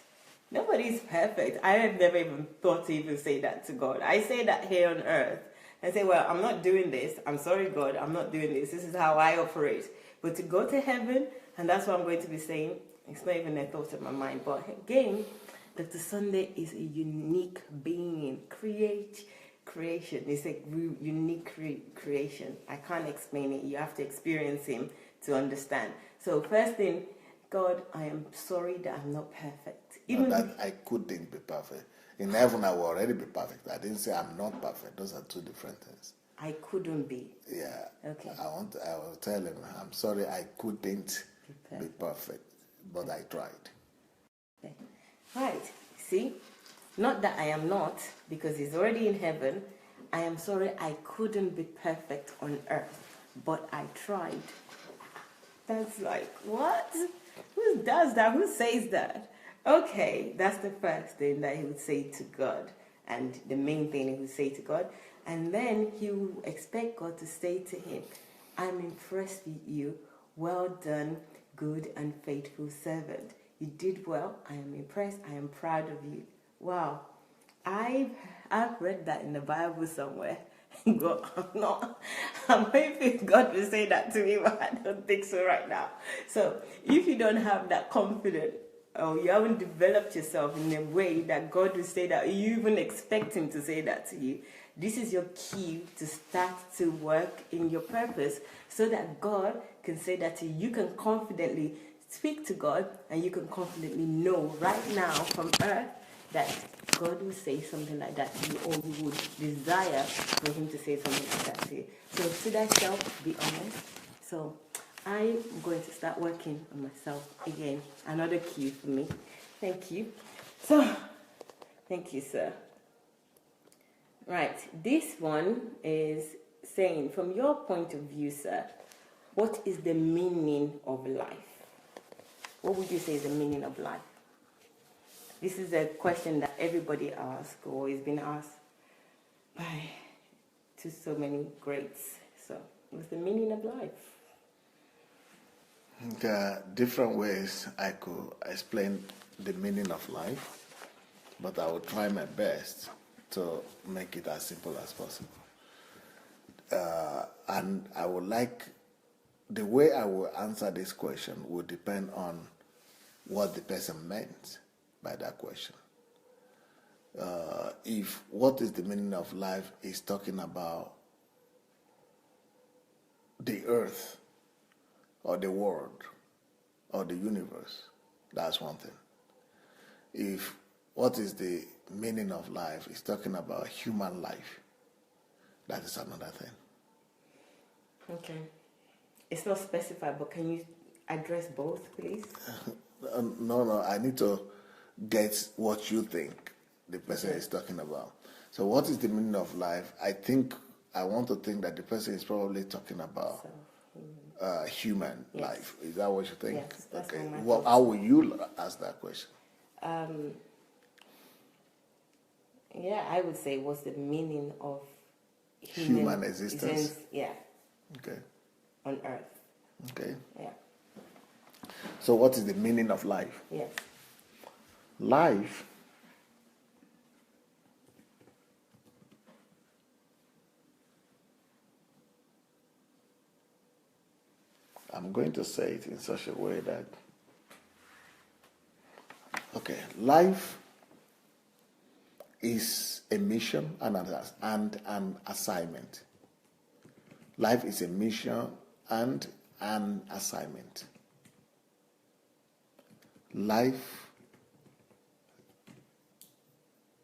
Nobody's perfect. I have never even thought to even say that to God. I say that here on earth. I say, well, I'm not doing this. I'm sorry, God, I'm not doing this. This is how I operate. But to go to heaven, and that's what I'm going to be saying, it's not even a thought in my mind. But again, Dr. Sandey is a unique being. Creation. It's a unique creation. I can't explain it. You have to experience him to understand. So first thing, God, I am sorry that I'm not perfect. Even that I couldn't be perfect. In heaven, I will already be perfect. I didn't say I'm not perfect. Those are two different things. I couldn't be. Yeah. Okay. I will tell him, I'm sorry I couldn't be perfect, but I tried. Okay. Right. See? Not that I am not, because he's already in heaven. I am sorry I couldn't be perfect on earth, but I tried. That's like, what? Who does that? Who says that? Okay, that's the first thing that he would say to God, and the main thing he would say to God. And then he would expect God to say to him, I'm impressed with you. Well done, good and faithful servant. You did well. I am impressed. I am proud of you. Wow. I've read that in the Bible somewhere. God, I'm hoping God will say that to me, but I don't think so right now. So if you don't have that confidence, or you haven't developed yourself in a way that God will say that, you even expect him to say that to you, this is your key to start to work in your purpose, so that God can say that to you. You can confidently speak to God, and you can confidently know right now from earth that God will say something like that to you, or you would desire for him to say something like that to you. So to thyself, be honest. So I'm going to start working on myself again. Another cue for me. Thank you. So, thank you, sir. Right, this one is saying, from your point of view, sir, what is the meaning of life? What would you say is the meaning of life? This is a question that everybody asks, or has been asked to so many greats. So, what's the meaning of life? There are different ways I could explain the meaning of life, but I will try my best to make it as simple as possible. And I would like, the way I will answer this question will depend on what the person meant by that question. If what is the meaning of life is talking about the earth or the world or the universe, that's one thing. If what is the meaning of life is talking about human life, that is another thing. Okay. It's not specified, but can you address both, please? No, I need to get what you think the person is talking about. So what is the meaning of life? I want to think that the person is probably talking about human life. Is that what you think? Yes, that's okay. what How will you ask that question? Yeah, I would say what's the meaning of Human existence? Yeah. Okay. On earth. Okay. Yeah. So what is the meaning of life? Yes. Life I'm going to say it in such a way that, okay, life is a mission and an assignment. Life is a mission and an assignment. Life,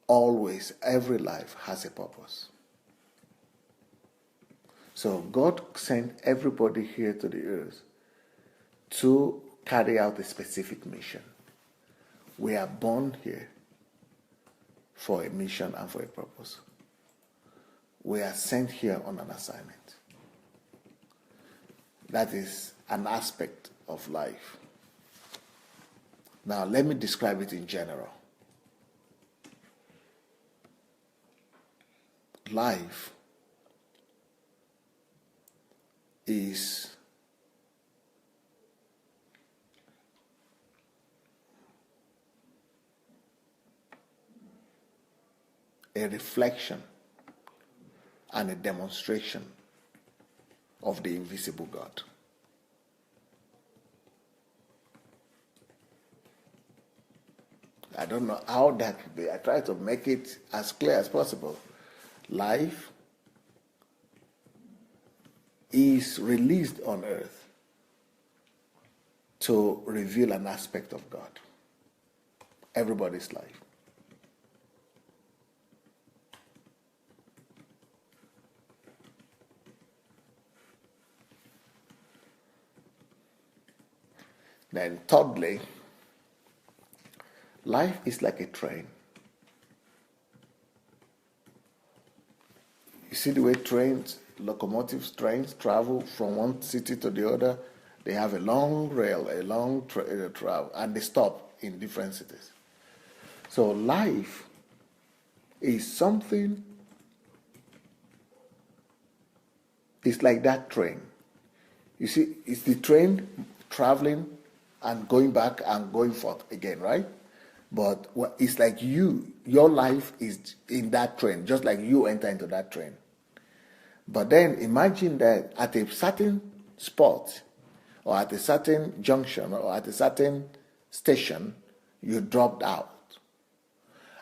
always, every life has a purpose. So God sent everybody here to the earth to carry out a specific mission. We are born here for a mission and for a purpose. We are sent here on an assignment. That is an aspect of life. Now, let me describe it in general. Life is a reflection and a demonstration of the invisible God. I don't know how that could be. I try to make it as clear as possible. Life is released on earth to reveal an aspect of God. Everybody's life. Then thirdly, life is like a train. You see the way trains, locomotives, trains travel from one city to the other. They have a long rail, a long travel, and they stop in different cities. So life is something, it's like that train. You see, it's the train traveling and going back and going forth again, right? But it's like your life is in that train, just like you enter into that train. But then imagine that at a certain spot, or at a certain junction, or at a certain station, you dropped out.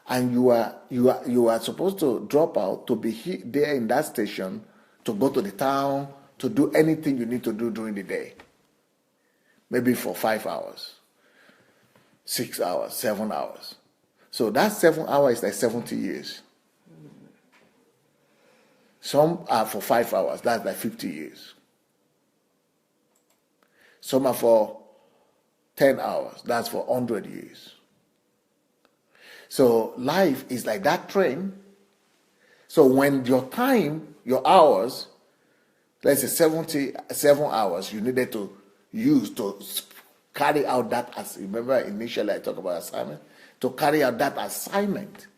And you are supposed to drop out to be there in that station, to go to the town, to do anything you need to do during the day. Maybe for 5 hours, 6 hours, 7 hours. So that 7 hours is like 70 years. Some are for 5 hours, that's like 50 years. Some are for 10 hours, that's for 100 years. So life is like that train. So when your time, your hours, let's say 77 hours you needed to use to carry out that, as remember initially I talked about assignment, to carry out that assignment.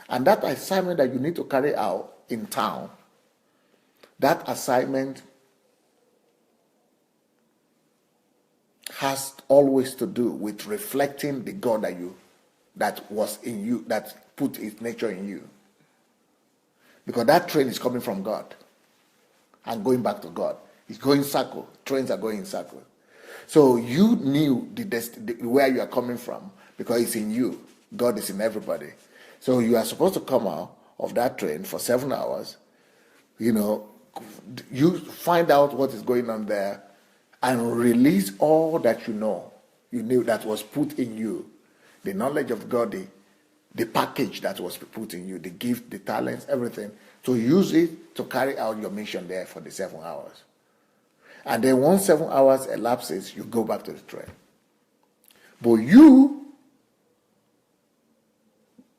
And that assignment that you need to carry out in town, that assignment has always to do with reflecting the God that was in you, that put his nature in you. Because that train is coming from God and going back to God. It's going circle. Trains are going in circle. So you knew where you are coming from because it's in you. God is in everybody. So you are supposed to come out of that train for 7 hours. You find out what is going on there and release all that you knew that was put in you. The knowledge of God, the package that was put in you, the gift, the talents, everything. To use it to carry out your mission there for the 7 hours. And then once 7 hours elapses, you go back to the train. But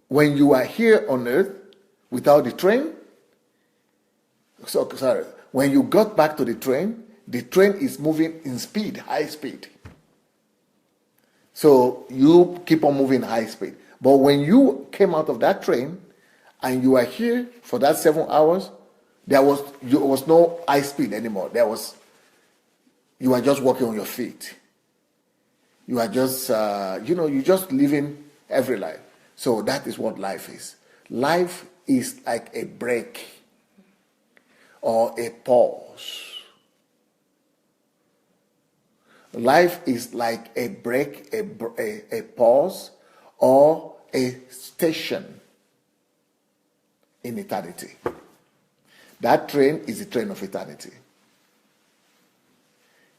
when you are here on earth without the train, when you got back to the train is moving in speed, high speed. So you keep on moving high speed. But when you came out of that train and you are here for that 7 hours, there was no high speed anymore. You are just walking on your feet. You are just, you're just living every life. So that is what life is. Life is like a break or a pause. Life is like a break, a pause, or a station in eternity. That train is the train of eternity.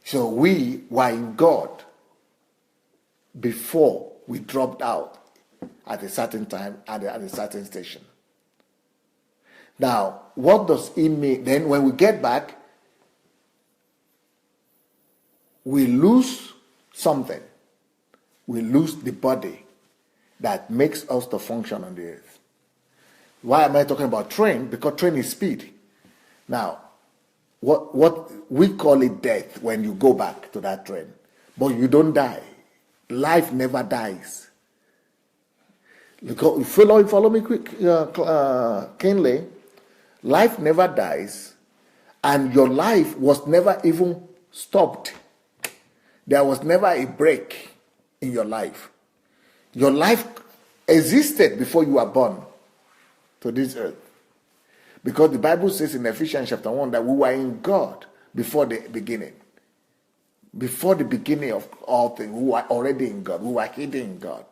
So we were in God before we dropped out at a certain time, at a certain station. Now, what does it mean? Then when we get back, we lose something. We lose the body that makes us to function on the earth. Why am I talking about train? Because train is speed. Now, what we call it death when you go back to that train. But you don't die. Life never dies. Follow me quick, keenly. Life never dies, and your life was never even stopped. There was never a break in your life. Your life existed before you were born to this earth. Because the Bible says in Ephesians chapter 1 that we were in God before the beginning. Before the beginning of all things, we were already in God. We were hidden in God.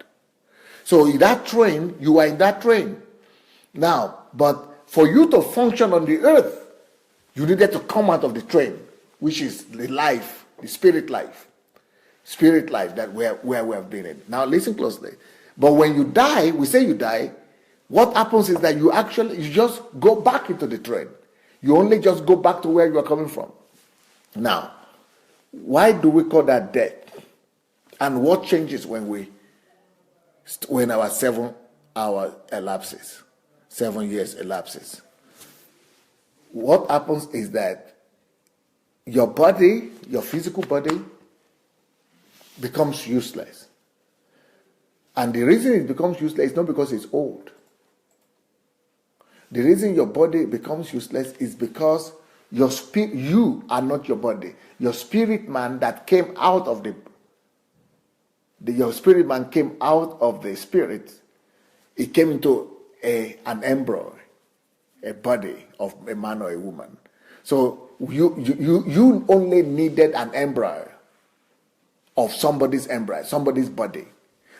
So in that train, you are in that train. Now, but for you to function on the earth, you needed to come out of the train, which is the life, the spirit life. Spirit life that where we have been in. Now listen closely. But when you die, we say you die, what happens is that you just go back into the train. You only just go back to where you are coming from. Now, why do we call that death? And what changes when our 7 hour elapses, 7 years elapses? What happens is that your body, your physical body, becomes useless. And the reason it becomes useless is not because it's old. The reason your body becomes useless is because you are not your body. Your spirit man that came out of your spirit man came out of the spirit. It came into an embryo, a body of a man or a woman. So you only needed an embryo of somebody's embryo, somebody's body.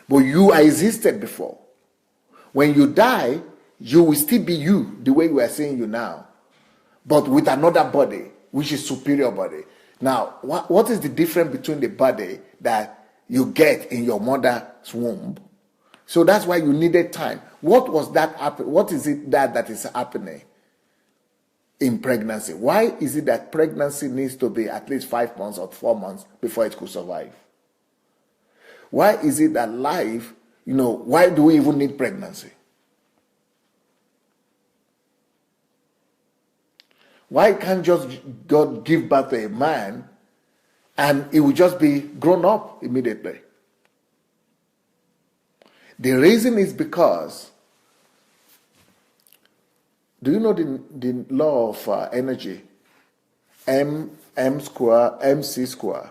But you existed before. When you die, you will still be you, the way we are seeing you now, but with another body, which is superior body. Now, what is the difference between the body that you get in your mother's womb? So that's why you needed time. What was that happen? What is it that is happening in pregnancy? Why is it that pregnancy needs to be at least 5 months or 4 months before it could survive? Why is it that life, why do we even need pregnancy? Why can't just God give birth to a man and it will just be grown up immediately? The reason is because, do you know the law of energy? MC square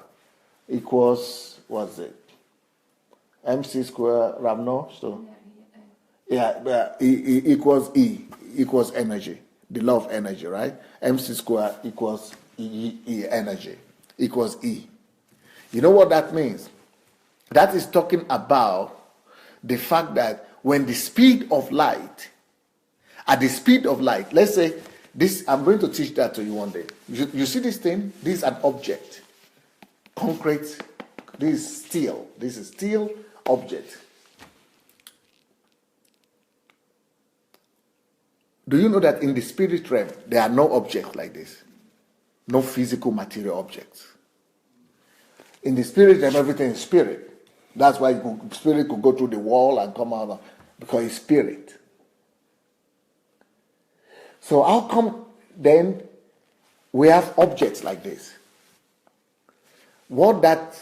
equals, what's it? MC square, Ramno? So, equals E, equals energy. The law of energy, right? MC square equals E energy, equals E. You know what that means? That is talking about the fact that when the speed of light, at the speed of light, let's say this, I'm going to teach that to you one day. You see this thing? This is an object. Concrete, this is steel. This is steel object. Do you know that in the spirit realm, there are no objects like this? No physical material objects. In the spirit realm, everything is spirit. That's why spirit could go through the wall and come out, because it's spirit. So how come then we have objects like this? What that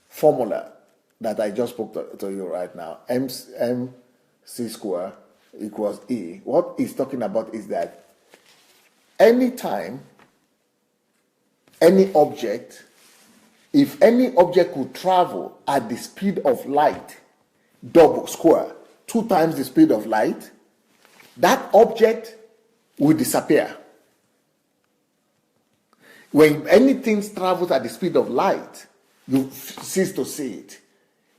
formula that I just spoke to you right now, MC square equals E. What he's talking about is that anytime any object, if any object could travel at the speed of light, double square, 2 times the speed of light, that object will disappear. When anything travels at the speed of light, you cease to see it.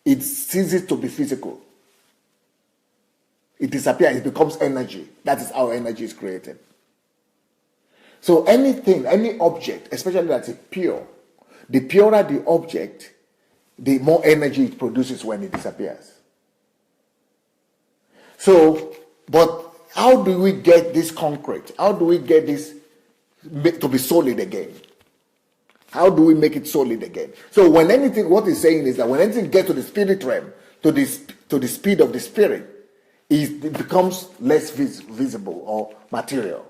It ceases to be physical. It disappears. It becomes energy. That is how energy is created. So anything, any object, especially that is pure, the purer the object, the more energy it produces when it disappears. So, but how do we get this concrete? How do we get this to be solid again? How do we make it solid again? So when anything, what he's saying is that when anything gets to the spirit realm, to the speed of the spirit, it becomes less visible or material.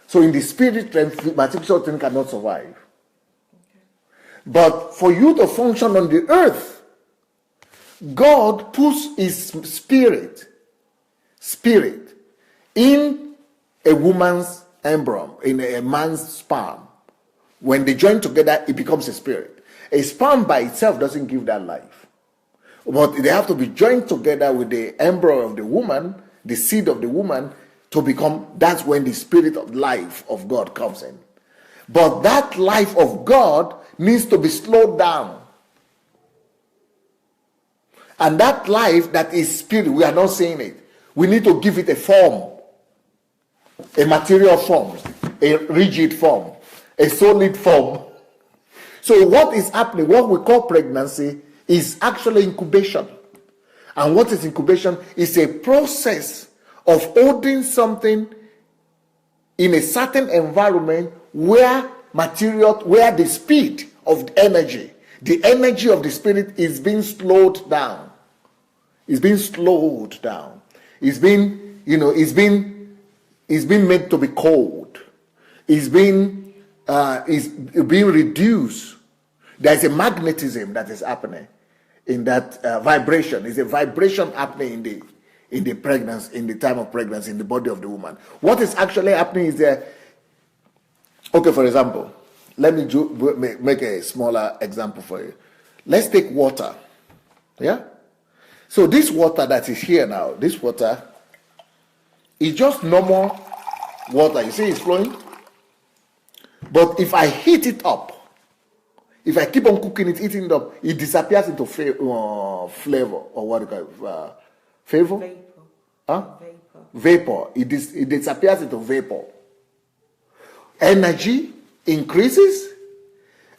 So in the spirit realm, material thing cannot survive. Okay. But for you to function on the earth, God puts his spirit in a woman's embryo, in a man's sperm. When they join together, it becomes a spirit. A sperm by itself doesn't give that life. But they have to be joined together with the embryo of the woman, the seed of the woman, to become, that's when the spirit of life of God comes in. But that life of God needs to be slowed down. And that life that is spirit, we are not saying it. We need to give it a form, a material form, a rigid form, a solid form. So what is happening, what we call pregnancy, is actually incubation. And what is incubation? Is a process of holding something in a certain environment where the speed of the energy of the spirit is being slowed down. It's being slowed down. It's being made to be cold. It's being reduced. There's a magnetism that is happening in that vibration. It's a vibration happening in the pregnancy, in the time of pregnancy, in the body of the woman. What is actually happening is that, okay, for example, let me make a smaller example for you. Let's take water. Yeah? So this water that is here now, this water is just normal water. You see it's flowing? But if I heat it up, if I keep on cooking it, heating it up, it disappears into flavor, or what do you call it? Favor? Vapor. Huh? Vapor. It disappears into vapor. Energy increases,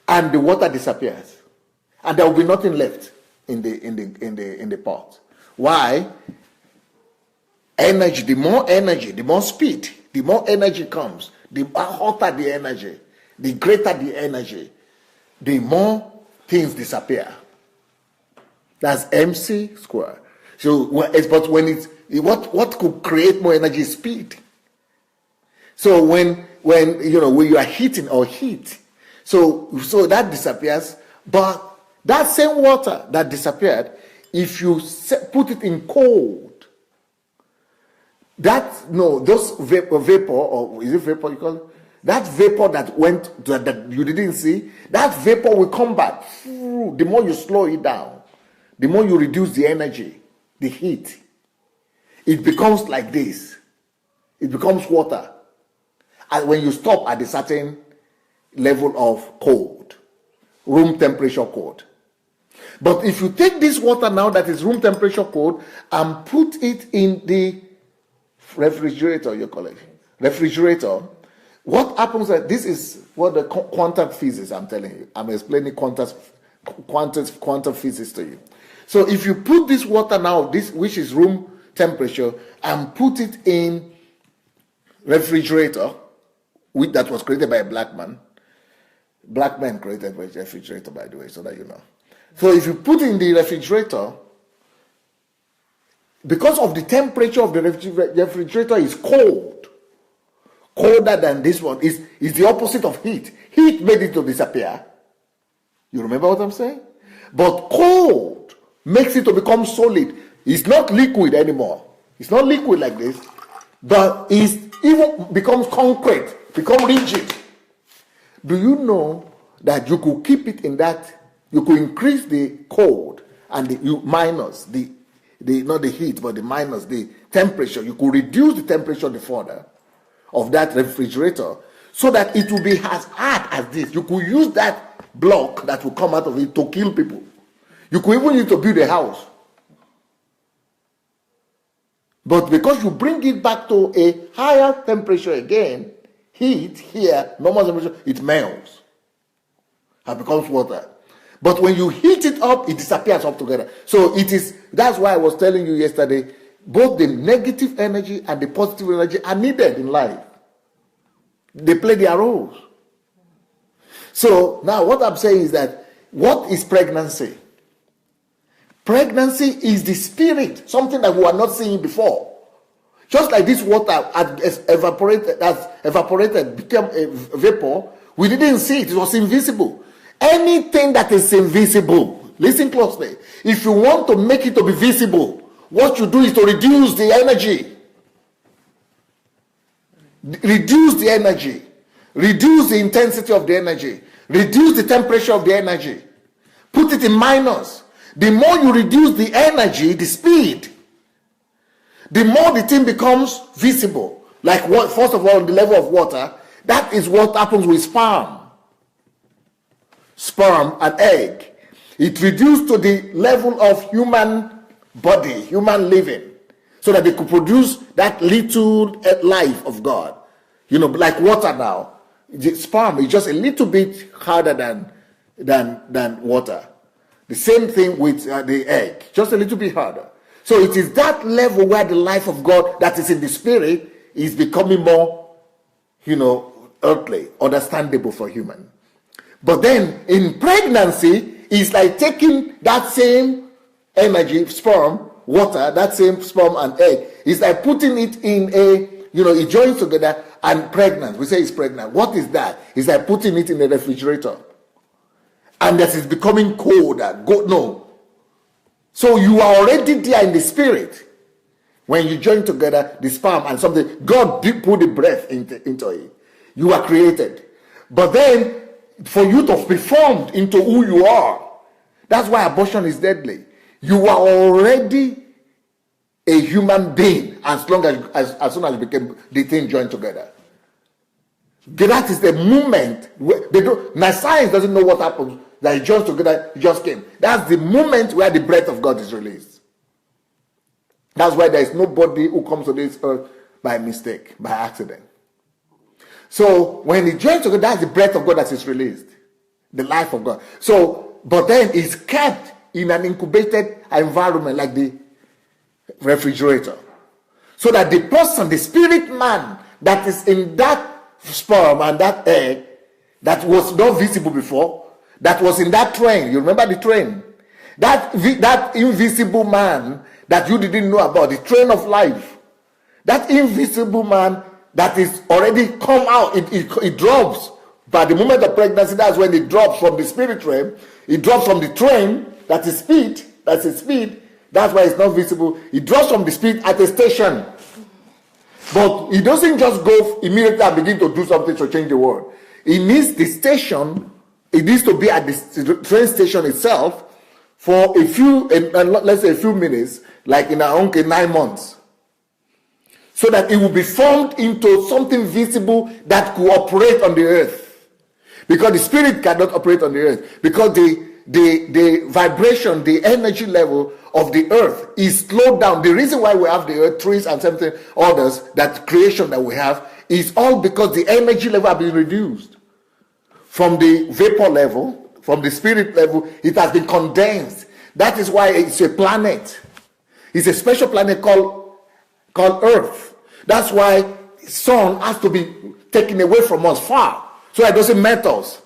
and the water disappears, and there will be nothing left in the pot. Why? Energy. The more speed, the more energy comes. The hotter the energy, the greater the energy, the more things disappear. That's MC square. So, but when what could create more energy is speed. So when you are heating or heat, so that disappears. But that same water that disappeared, if you put it in cold, those vapor, or is it vapor you call it? That vapor that went that you didn't see, that vapor will come back. The more you slow it down, the more you reduce the energy, the heat. It becomes like this. It becomes water. And when you stop at a certain level of cold, room temperature cold. But if you take this water now that is room temperature cold and put it in the refrigerator, you call it refrigerator, what happens? This is what the quantum physics, I'm telling you. I'm explaining quantum physics to you. So if you put this water now, this which is room temperature, and put it in refrigerator, that was created by a black man. Black man created the refrigerator, by the way, so that you know. So if you put it in the refrigerator, because of the temperature of the refrigerator is cold, colder than this one, is the opposite of heat. Heat made it to disappear. You remember what I'm saying? But cold makes it to become solid. It's not liquid anymore. It's not liquid like this, but it even becomes concrete, become rigid. Do you know that you could keep it in that, you could increase the cold and you minus the not the heat, but the minus the temperature. You could reduce the temperature further of that refrigerator so that it will be as hard as this. You could use that block that will come out of it to kill people. You could even use it to build a house. But because you bring it back to a higher temperature again, heat here, normal temperature, it melts and becomes water. But when you heat it up, it disappears altogether. So that's why I was telling you yesterday, both the negative energy and the positive energy are needed in life. They play their roles. So now what I'm saying is that, what is pregnancy? Pregnancy is the spirit, something that we were not seeing before. Just like this water has evaporated, became a vapor, we didn't see it, it was invisible. Anything that is invisible, listen closely, if you want to make it to be visible, what you do is to reduce the energy. Reduce the energy. Reduce the intensity of the energy. Reduce the temperature of the energy. Put it in minus. The more you reduce the energy, the speed, the more the thing becomes visible. Like what, first of all, the level of water, that is what happens with sperm. Sperm and egg. It reduced to the level of human body, human living, so that they could produce that little life of God. You know, like water now. The sperm is just a little bit harder than water. The same thing with the egg, just a little bit harder. So it is that level where the life of God that is in the spirit is becoming more, earthly, understandable for human. But then in pregnancy, it's like taking that same energy, sperm, water, that same sperm and egg. It's like putting it in it joins together and pregnant. We say it's pregnant. What is that? It's like putting it in a refrigerator. And that is becoming colder. No. So you are already there in the spirit. When you join together the sperm and something, God did put the breath into it. You are created. But then, for you to be formed into who you are, that's why abortion is deadly. You are already a human being as soon as you became the thing joined together. That is the moment now science doesn't know what happens. That it joins together, it just came. That's the moment where the breath of God is released. That's why there is nobody who comes to this earth by mistake, by accident. So when it joins together, that's the breath of God that is released. The life of God. So, but then it's kept in an incubated environment like the refrigerator. So that the person, the spirit man that is in that sperm and that egg that was not visible before, that was in that train, you remember the train? That invisible man that you didn't know about, the train of life. That invisible man that is already come out, it drops. By the moment of pregnancy, that's when it drops from the spirit realm. It drops from the train, that is speed, that's a speed. That's why it's not visible. It drops from the speed at a station. But it doesn't just go immediately and begin to do something to change the world. It needs the station. It needs to be at the train station itself for let's say a few minutes, like in our own case, 9 months. So that it will be formed into something visible that could operate on the earth. Because the spirit cannot operate on the earth. Because the vibration, the energy level of the earth is slowed down. The reason why we have the earth, trees and something others, that creation that we have, is all because the energy level has been reduced. From the vapor level, from the spirit level, it has been condensed. That is why it's a planet. It's a special planet called Earth. That's why sun has to be taken away from us far, so that it doesn't melt us.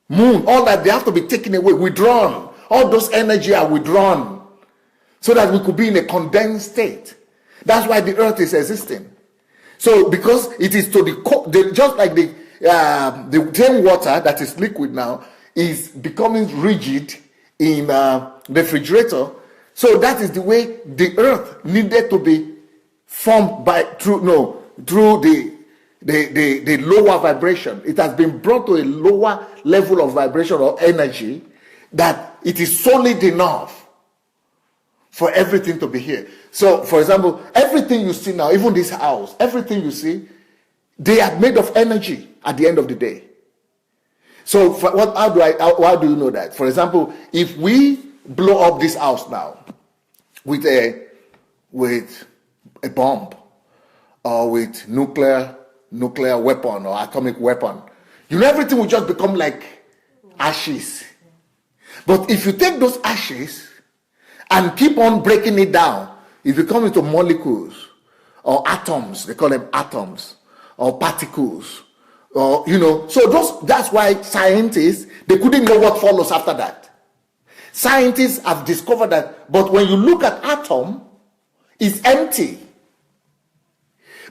Moon, all that, they have to be taken away, withdrawn. All those energy are withdrawn, so that we could be in a condensed state. That's why the earth is existing. So because it is to the just like the same water that is liquid now is becoming rigid in refrigerator. So that is the way the earth needed to be formed through the lower vibration. It has been brought to a lower level of vibration or energy that it is solid enough for everything to be here. So, for example, everything you see now, even this house, everything you see, they are made of energy at the end of the day. So, how do you know that? For example, if we blow up this house now with a bomb or with nuclear weapon or atomic weapon, everything will just become like ashes. But if you take those ashes and keep on breaking it down, it becomes into molecules or atoms. They call them atoms or particles. Or so that's why scientists, they couldn't know what follows after that. Scientists have discovered that, but when you look at atom, it's empty.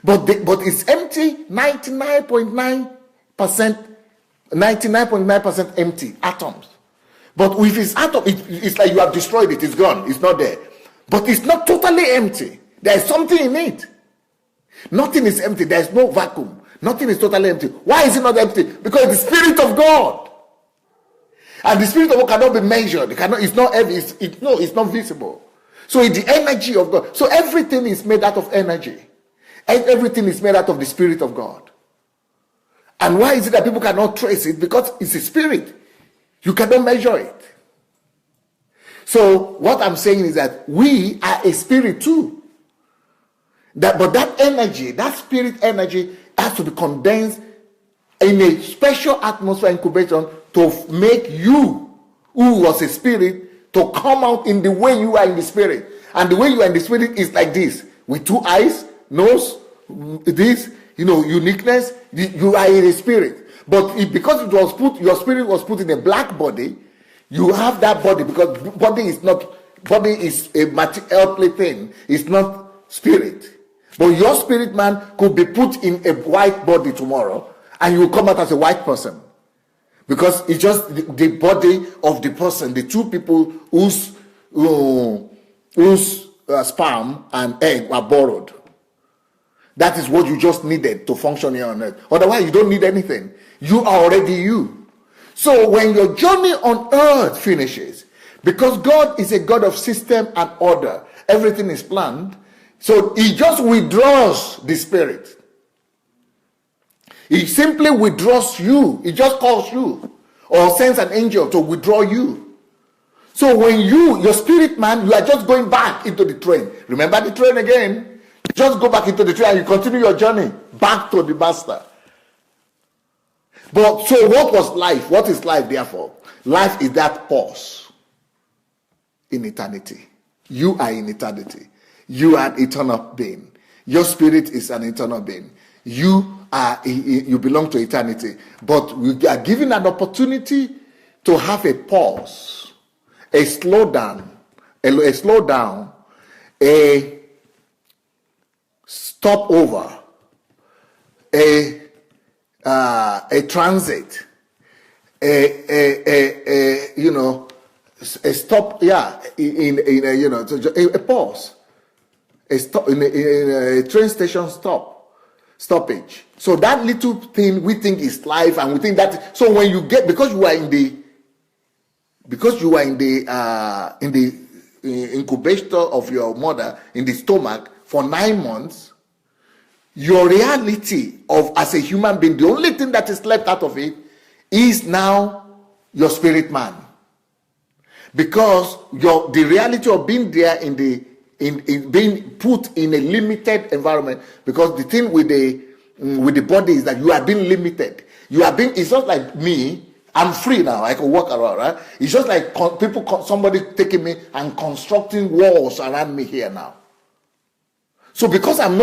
But it's empty 99.9% empty atoms. But with its atom, it's like you have destroyed it, it's gone, it's not there. But it's not totally empty. There's something in it. Nothing is empty, there's no vacuum. Nothing is totally empty. Why is it not empty? Because the Spirit of God. And the Spirit of God cannot be measured. It's not heavy. It's not visible. So it's the energy of God. So everything is made out of energy. And everything is made out of the Spirit of God. And why is it that people cannot trace it? Because it's a spirit. You cannot measure it. So what I'm saying is that we are a spirit too. But that energy, that spirit energy, has to be condensed in a special atmosphere incubation to make you, who was a spirit, to come out in the way you are in the spirit. And the way you are in the spirit is like this, with two eyes, nose, this, uniqueness. You are in a spirit. But because your spirit was put in a black body, you have that body, because body is a earthly thing. It's not spirit. But your spirit man could be put in a white body tomorrow, and you will come out as a white person. Because it's just the body of the person, the two people whose sperm and egg were borrowed. That is what you just needed to function here on earth. Otherwise, you don't need anything. You are already you. So when your journey on earth finishes, because God is a God of system and order, everything is planned. So he just withdraws the spirit. He simply withdraws you. He just calls you or sends an angel to withdraw you. So when your spirit man, you are just going back into the train. Remember the train again? Just go back into the train and you continue your journey back to the master. But so what was life? What is life therefore? Life is that pause in eternity. You are in eternity. You are an eternal being. Your spirit is an eternal being. You belong to eternity. But we are given an opportunity to have a pause, a slowdown, a stopover, a transit, a stop, a pause. A stop in a train station stoppage. So that little thing we think is life, and we think that. So when you get, because you are in the incubator of your mother in the stomach for 9 months, your reality of as a human being, the only thing that is left out of it is now your spirit man, because the reality of being there in being put in a limited environment, because the thing with the body is that you are being limited. It's not like me. I'm free now. I can walk around, right? It's just like somebody taking me and constructing walls around me here now. So because I'm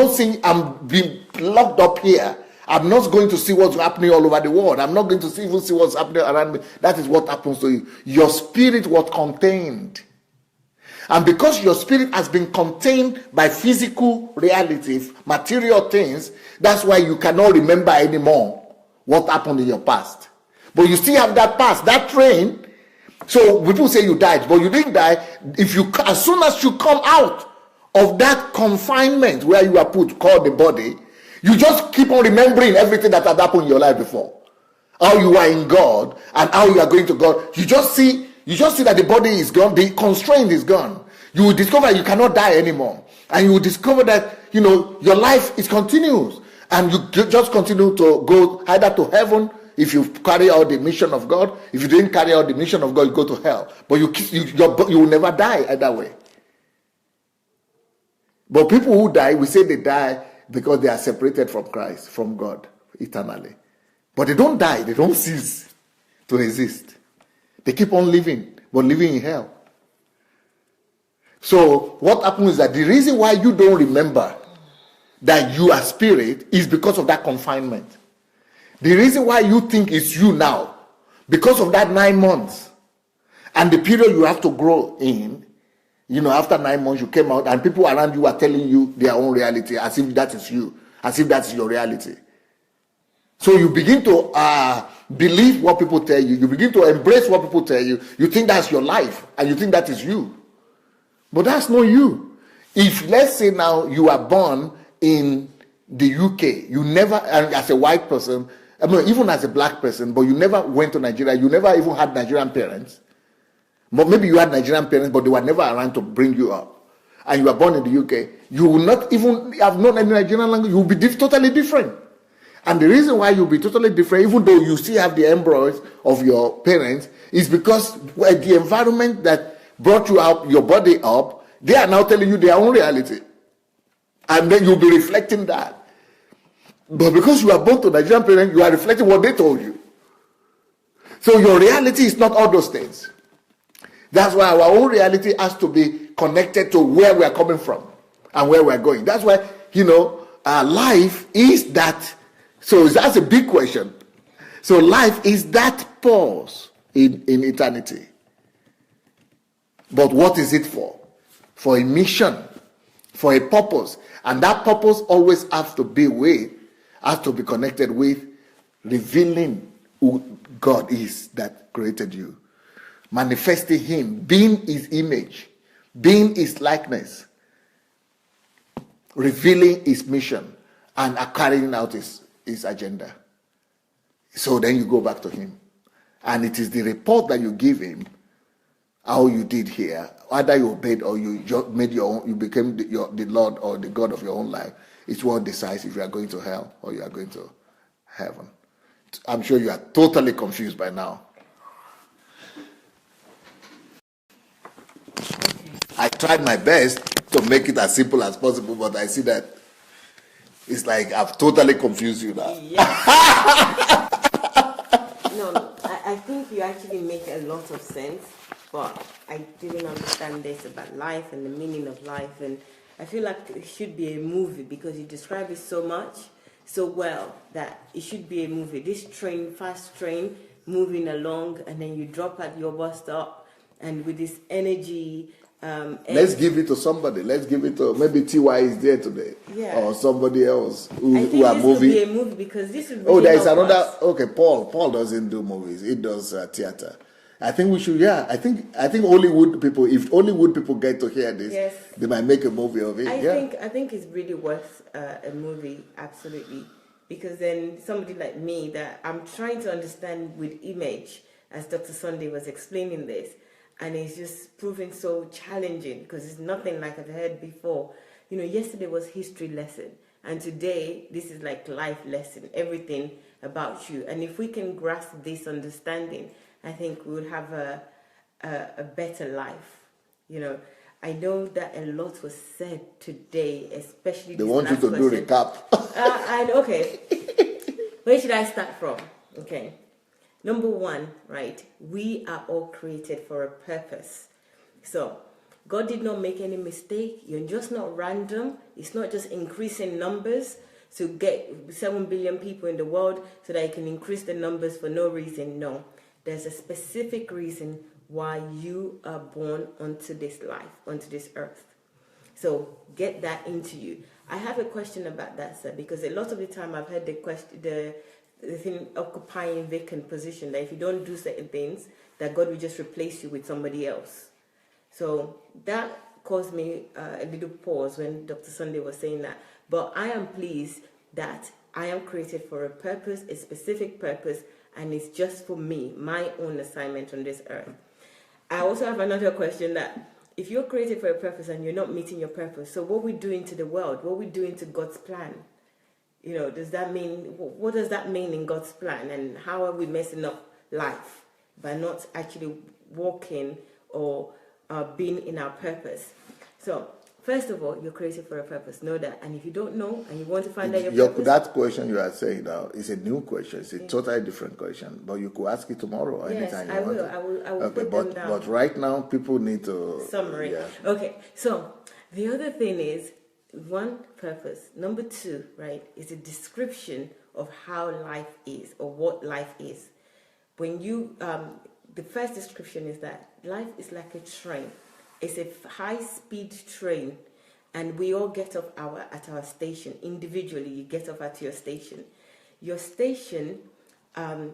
being locked up here, I'm not going to see what's happening all over the world. I'm not going to even see what's happening around me. That is what happens to you. Your spirit was contained. And because your spirit has been contained by physical realities, material things, that's why you cannot remember anymore what happened in your past. But you still have that past, that train. So people say you died, but you didn't die. As soon as you come out of that confinement where you are put, called the body, you just keep on remembering everything that had happened in your life before. How you are in God and how you are going to God. You just see that the body is gone, the constraint is gone. You will discover you cannot die anymore. And you will discover that, your life is continuous. And you just continue to go either to heaven if you carry out the mission of God. If you didn't carry out the mission of God, you go to hell. But you will never die either way. But people who die, we say they die because they are separated from Christ, from God, eternally. But they don't die. They don't cease to exist. They keep on living, but living in hell. So what happens is that the reason why you don't remember that you are spirit is because of that confinement. The reason why you think it's you now, because of that 9 months and the period you have to grow in. After 9 months you came out and people around you are telling you their own reality as if that is you, as if that's your reality. So you begin to believe what people tell you. You begin to embrace what people tell you. You think that's your life and you think that is you. But that's not you. If, let's say now, you are born in the UK, you never, as a white person, even as a black person, but you never went to Nigeria, you never even had Nigerian parents. But maybe you had Nigerian parents, but they were never around to bring you up. And you were born in the UK, you will not even have known any Nigerian language. You will be totally different. And the reason why you'll be totally different, even though you still have the embryos of your parents, is because the environment that brought you up, your body up, they are now telling you their own reality. And then you'll be reflecting that. But because you are born to Nigerian parents, you are reflecting what they told you. So your reality is not all those things. That's why our own reality has to be connected to where we are coming from and where we are going. That's why, life is that. So that's a big question. So life is that pause in eternity. But what is it for? For a mission, for a purpose. And that purpose always has to be connected with revealing who God is that created you. Manifesting him, being his image, being his likeness, revealing his mission, and carrying out his agenda. So then you go back to him. And it is the report that you give him, how you did here, either you obeyed or you just made your own, you became the Lord or the God of your own life. It's what decides if you are going to hell or you are going to heaven. I'm sure you are totally confused by now. I tried my best to make it as simple as possible, but I see that it's like I've totally confused you now. Yes. No, I think you actually make a lot of sense, but I didn't understand this about life and the meaning of life, and I feel like it should be a movie because you describe it so much, so well, that it should be a movie. This train, fast train, moving along, and then you drop at your bus stop, and with this energy. Let's give it to somebody. Let's give it to maybe TY is there today, or somebody else who are moving. This could be a movie because this would. Really there is another. Us. Okay, Paul doesn't do movies. He does theater. I think we should. Yeah, I think Hollywood people. If Hollywood people get to hear this, yes, they might make a movie of it. I think it's really worth a movie. Absolutely, because then somebody like me that I'm trying to understand with image, as Dr. Sandey was explaining this. And it's just proving so challenging because it's nothing like I've heard before. Yesterday was history lesson. And today, this is like life lesson. Everything about you. And if we can grasp this understanding, I think we will have a better life. I know that a lot was said today, especially they want you to do a recap. Okay. Where should I start from? Okay. Number one, right, we are all created for a purpose. So, God did not make any mistake. You're just not random. It's not just increasing numbers to get 7 billion people in the world so that you can increase the numbers for no reason. No, there's a specific reason why you are born onto this life, onto this earth. So, get that into you. I have a question about that, sir, because a lot of the time I've heard the thing occupying vacant position, that if you don't do certain things, that God will just replace you with somebody else. So that caused me a little pause when Dr. Sandey was saying that. But I am pleased that I am created for a purpose, a specific purpose, and it's just for me, my own assignment on this earth. I also have another question that if you're created for a purpose and you're not meeting your purpose, so what are we doing to the world? What are we doing to God's plan? You know, does that mean, what does that mean in God's plan? And how are we messing up life by not actually walking or being in our purpose? So, first of all, you're created for a purpose. Know that. And if you don't know and you want to find out your purpose... That question you are saying now is a new question. It's a totally different question. But you could ask it tomorrow or anytime you want. Yes, I will put them down. But right now, people need to... Summary. Yeah. Okay, so the other thing is, one, purpose. Number two, right, is a description of how life is or what life is. When you... the first description is that life is like a train. It's a high-speed train, and we all get off at our station. Individually, you get off at your station. Your station, Dr.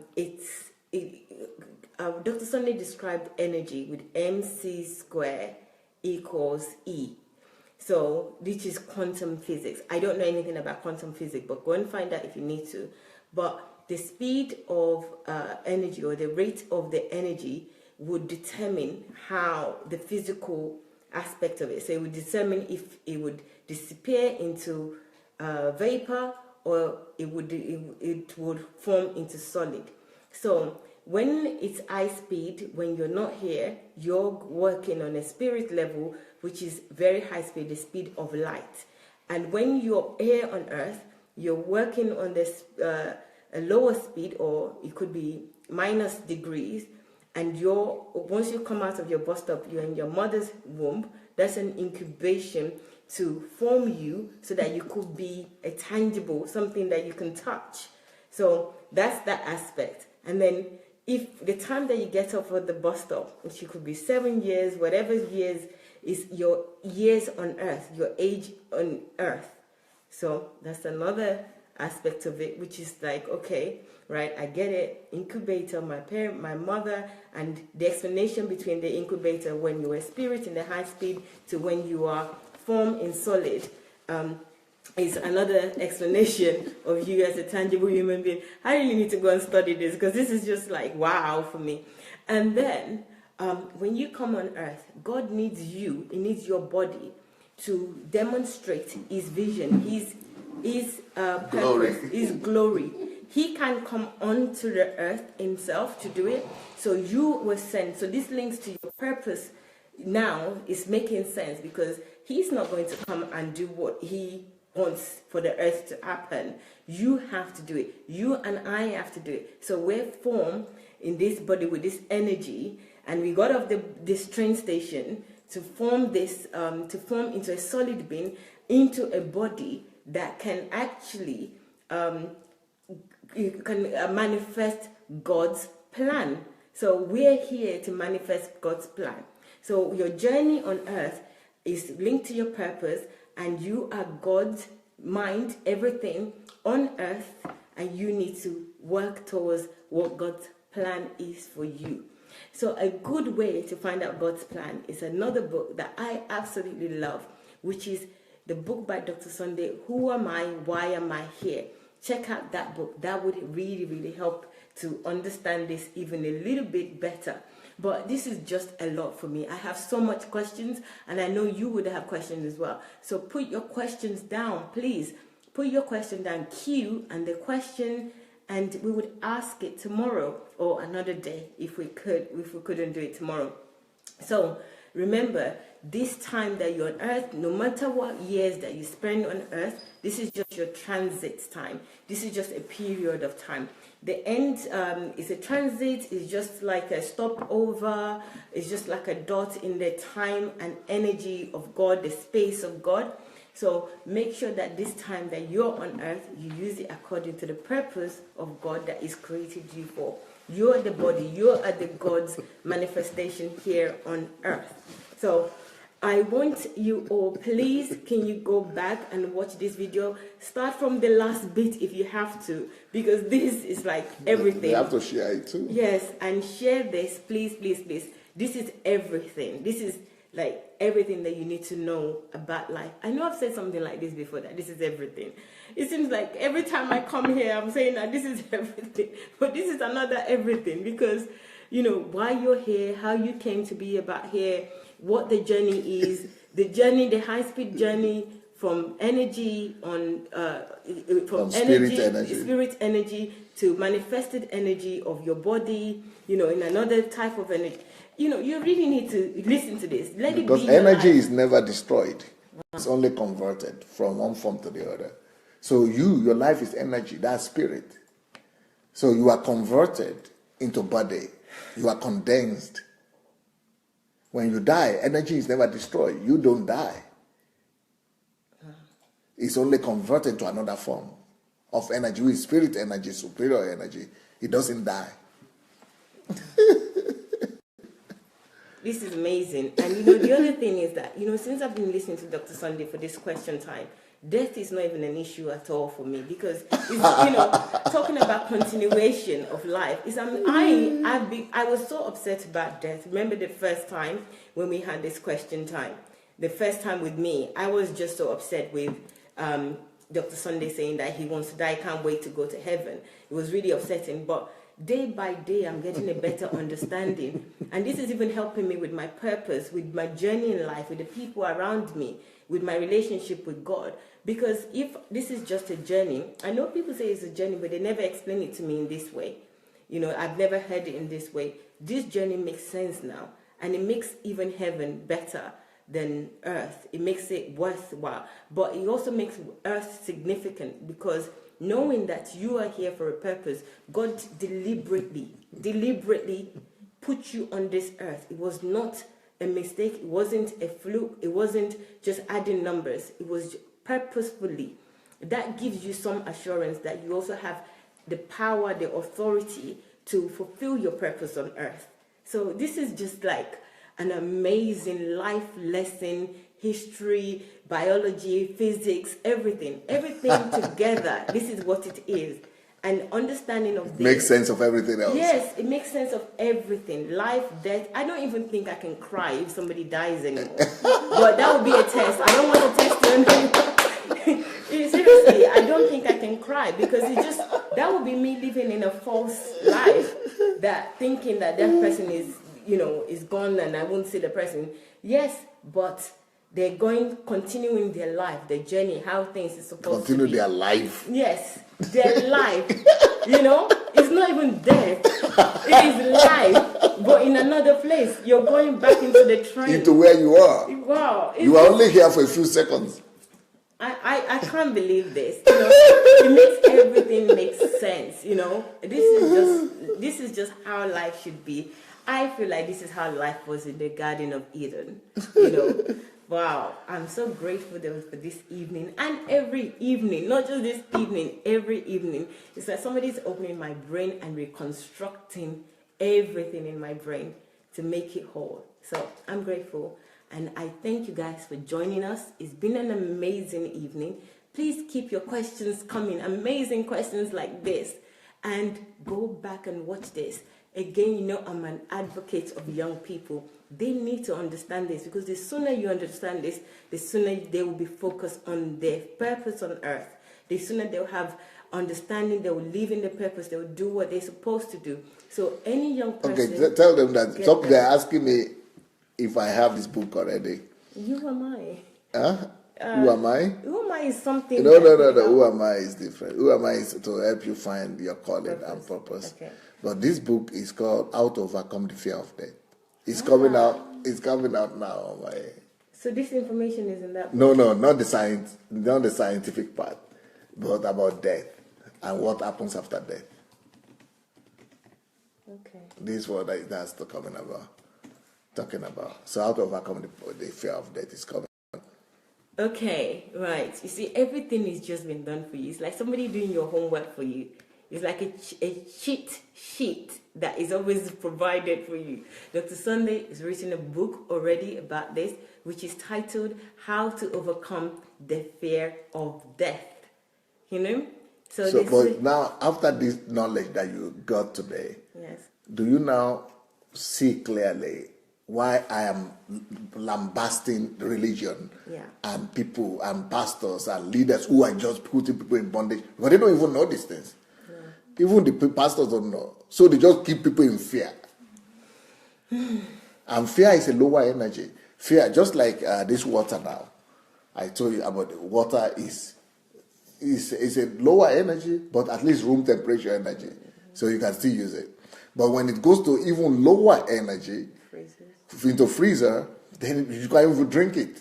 Sandey described energy with mc square equals E. So, which is quantum physics. I don't know anything about quantum physics, but go and find out if you need to. But the speed of energy, or the rate of the energy, would determine how the physical aspect of it. So it would determine if it would disappear into vapor, or it would form into solid. So when it's high speed, when you're not here, you're working on a spirit level, which is very high speed, the speed of light. And when you're here on earth, you're working on this a lower speed, or it could be minus degrees. And once you come out of your bus stop, you're in your mother's womb. That's an incubation to form you so that you could be a tangible, something that you can touch. So that's that aspect. And then if the time that you get off at the bus stop, which could be 7 years, whatever years, is your years on earth, your age on earth. So that's another aspect of it, which is like, okay, right, I get it, incubator, my parent, my mother, and the explanation between the incubator when you were spirit in the high speed to when you are formed in solid is another explanation of you as a tangible human being. I really need to go and study this, because this is just like wow for me. And then when you come on earth, God needs you, He needs your body to demonstrate His vision, His purpose, His glory. He can come onto the earth Himself to do it. So you were sent. So this links to your purpose now is making sense, because He's not going to come and do what He wants for the earth to happen. You have to do it. You and I have to do it. So we're formed in this body with this energy, and we got off this train station to form this, to form into a solid being, into a body that can actually manifest God's plan. So we're here to manifest God's plan. So your journey on earth is linked to your purpose, and you are God's mind, everything on earth, and you need to work towards what God's plan is for you. So a good way to find out God's plan is another book that I absolutely love, which is the book by Dr. Sandey, Who Am I? Why Am I Here? Check out that book. That would really, really help to understand this even a little bit better. But this is just a lot for me. I have so much questions, and I know you would have questions as well. So put your questions down, please. Put your question down, Q, and the question, and we would ask it tomorrow or another day if we couldn't do it tomorrow. So remember, this time that you're on earth, no matter what years that you spend on earth, this is just your transit time. This is just a period of time. The end is a transit, is just like a stopover, it's just like a dot in the time and energy of God, the space of God. So make sure that this time that you're on earth, you use it according to the purpose of God that He's created you for. You're the body, you're the God's manifestation here on earth. So I want you all, please, can you go back and watch this video? Start from the last bit if you have to, because this is like everything. You have to share it too. Yes, and share this, please, please, please. This is everything. This is like everything that you need to know about life. I know I've said something like this before, that this is everything. It seems like every time I come here, I'm saying that this is everything, but this is another everything, because, you know, why you're here, how you came to be about here, what the journey is, the high-speed journey from energy from spirit energy to manifested energy of your body, you know, in another type of energy. You know, you really need to listen to this. Because energy is never destroyed. It's only converted from one form to the other. So your life is energy, that's spirit. So you are converted into body. You are condensed. When you die, energy is never destroyed. You don't die. It's only converted to another form of energy, with spirit energy, superior energy. It doesn't die. This is amazing. And, you know, the other thing is that, you know, since I've been listening to Dr. Sandey for this question time, death is not even an issue at all for me, because, it's, you know, talking about continuation of life, I was so upset about death. Remember the first time when we had this question time? The first time with me, I was just so upset with Dr. Sandey saying that he wants to die, can't wait to go to heaven. It was really upsetting, but day by day, I'm getting a better understanding. And this is even helping me with my purpose, with my journey in life, with the people around me, with my relationship with God. Because if this is just a journey, I know people say it's a journey, but they never explain it to me in this way. You know, I've never heard it in this way. This journey makes sense now. And it makes even heaven better than earth. It makes it worthwhile. But it also makes earth significant, because knowing that you are here for a purpose, God deliberately put you on this earth. It was not a mistake. It wasn't a fluke. It wasn't just adding numbers. It was purposefully. That gives you some assurance that you also have the power, the authority to fulfill your purpose on earth. So this is just like an amazing life lesson, history, biology, physics, everything together. This is what it is. And understanding of this makes sense of everything else. Yes, it makes sense of everything. Life, death. I don't even think I can cry if somebody dies anymore. But that would be a test. I don't want to test you. Seriously, I don't think I can cry, because that would be me living in a false life, that thinking that person is, you know, is gone and I won't see the person. Yes, but they're continuing their life, their journey, how things is supposed to be. Continue their life. Yes, their life. You know, it's not even death. It is life, but in another place. You're going back into the train. Into where you are. Wow. You are only here for a few seconds. I can't believe this. You know, it makes everything make sense. You know, this is just how life should be. I feel like this is how life was in the Garden of Eden. You know, wow! I'm so grateful for this evening, and every evening, not just this evening, every evening. It's like somebody's opening my brain and reconstructing everything in my brain to make it whole. So I'm grateful. And I thank you guys for joining us. It's been an amazing evening. Please keep your questions coming. Amazing questions like this. And go back and watch this. Again, you know, I'm an advocate of young people. They need to understand this, because the sooner you understand this, the sooner they will be focused on their purpose on earth. The sooner they'll have understanding, they will live in the purpose, they will do what they're supposed to do. So any young person... Okay, tell them that. They're asking me if I have this book already. Who am I? Huh? Who am I? Who am I is something... No. Who am I is different. Who am I is to help you find your calling and purpose. Okay. But this book is called How to Overcome the Fear of Death. It's coming out. It's coming out now. So this information is in that book? No, not the scientific part, but about death and what happens after death. Okay. This is what that's talking about. So how to overcome the fear of death is coming. Okay, right. You see, everything is just been done for you. It's like somebody doing your homework for you. It's like a cheat sheet that is always provided for you. Dr. Sandey has written a book already about this, which is titled How to Overcome the Fear of Death. You know? But now, after this knowledge that you got today, yes, do you now see clearly why I am lambasting religion and people and pastors and leaders who are just putting people in bondage, because they don't even know these things. Even the pastors don't know. So they just keep people in fear. And fear is a lower energy. Fear, just like this water now. I told you about the water is a lower energy, but at least room temperature energy. So you can still use it. But when it goes to even lower energy, into freezer, then you can't even drink it.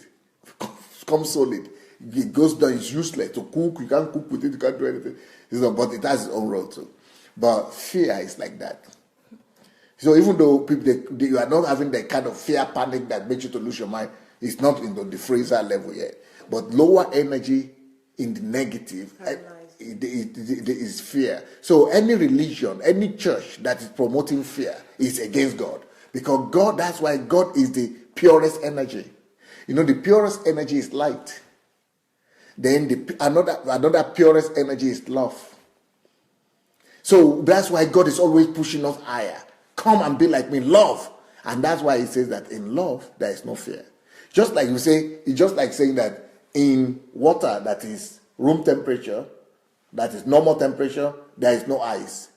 It becomes solid. It goes down, it's useless to cook. You can't cook with it, you can't do anything. But it has its own role too. But fear is like that. So even though people, you are not having the kind of fear panic that makes you to lose your mind, it's not in the freezer level yet. But lower energy in the negative, it is fear. So any religion, any church that is promoting fear is against God. Because God, that's why God is the purest energy. You know, the purest energy is light. Then another purest energy is love. So that's why God is always pushing us higher. Come and be like me, love. And that's why he says that in love, there is no fear. Just like you say, it's just like saying that in water that is room temperature, that is normal temperature, there is no ice.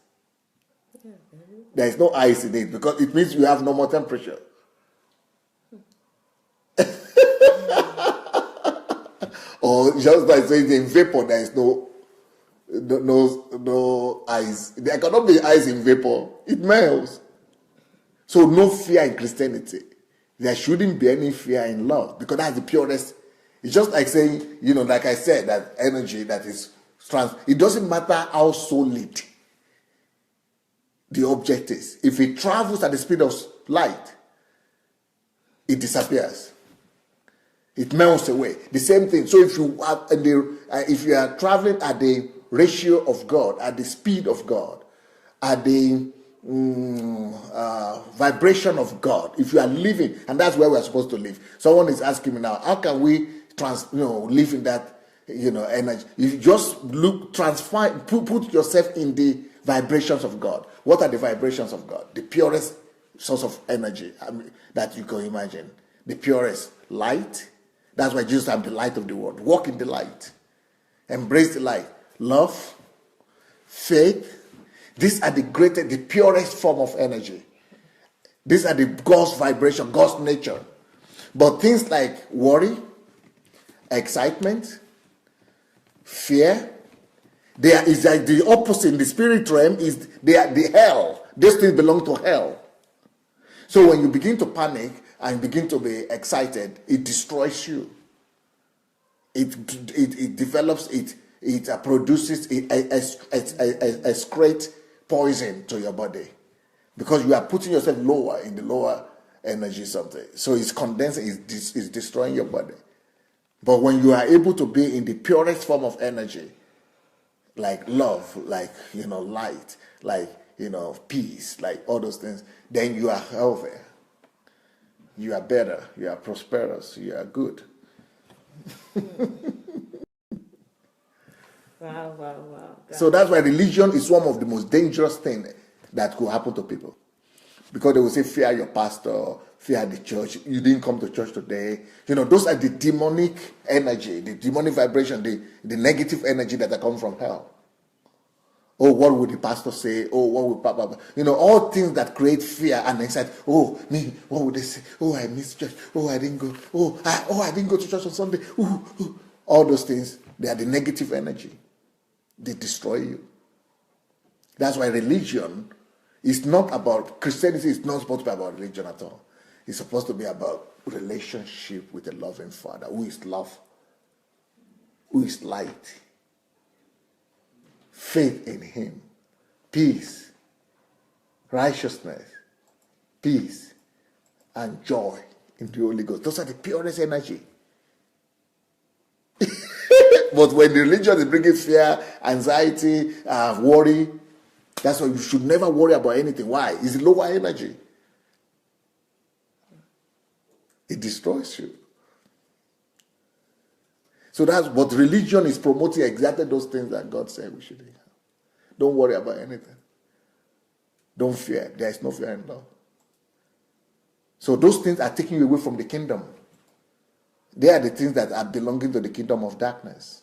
There is no ice in it because it means you have normal temperature. Or just like saying in vapor, there is no ice. There cannot be ice in vapor. It melts. So no fear in Christianity. There shouldn't be any fear in love because that's the purest. It's just like saying, you know, like I said, that energy that is it doesn't matter how solid the object is. If it travels at the speed of light, it disappears. It melts away. The same thing. So if you are traveling at the ratio of God, at the speed of God, at the vibration of God, if you are living, and that's where we are supposed to live. Someone is asking me now, how can we live in that energy? You just put yourself in the vibrations of God. What are the vibrations of God? The purest source of energy that you can imagine. The purest light. That's why Jesus said, the light of the world. Walk in the light. Embrace the light. Love, faith. These are the purest form of energy. These are the God's vibration, God's nature. But things like worry, excitement, fear, is like the opposite in the spirit realm. They are the hell. These things belong to hell. So when you begin to panic and begin to be excited, it destroys you. It develops, it produces a straight poison to your body because you are putting yourself lower in the lower energy something. So it's condensing, it's destroying your body. But when you are able to be in the purest form of energy, like love, like light, like peace, like all those things, then you are healthy. You are better. You are prosperous. You are good. Wow. So that's why religion is one of the most dangerous things that could happen to people. Because they will say, fear your pastor, fear the church, you didn't come to church today. Those are the demonic energy, the demonic vibration, the negative energy that are coming from hell. Oh, what would the pastor say? Oh, what would Papa? All things that create fear and anxiety. Oh, me, what would they say? Oh, I missed church. Oh, I didn't go. I didn't go to church on Sunday. Ooh. All those things, they are the negative energy. They destroy you. That's why religion is not about, Christianity is not supposed to be about religion at all. It's supposed to be about relationship with a loving Father who is love, who is light, faith in Him, peace, righteousness, peace, and joy in the Holy Ghost. Those are the purest energy. But when the religion is bringing fear, anxiety, worry, that's why you should never worry about anything. Why? It's lower energy. It destroys you. So that's what religion is promoting, exactly those things that God said we should have. Don't worry about anything. Don't fear. There is no fear in love. So those things are taking you away from the kingdom. They are the things that are belonging to the kingdom of darkness.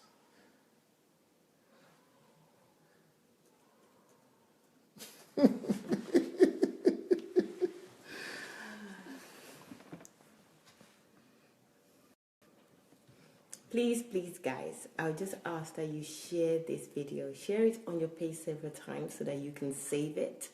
Please, guys, I'll just ask that you share this video. Share it on your page several times so that you can save it.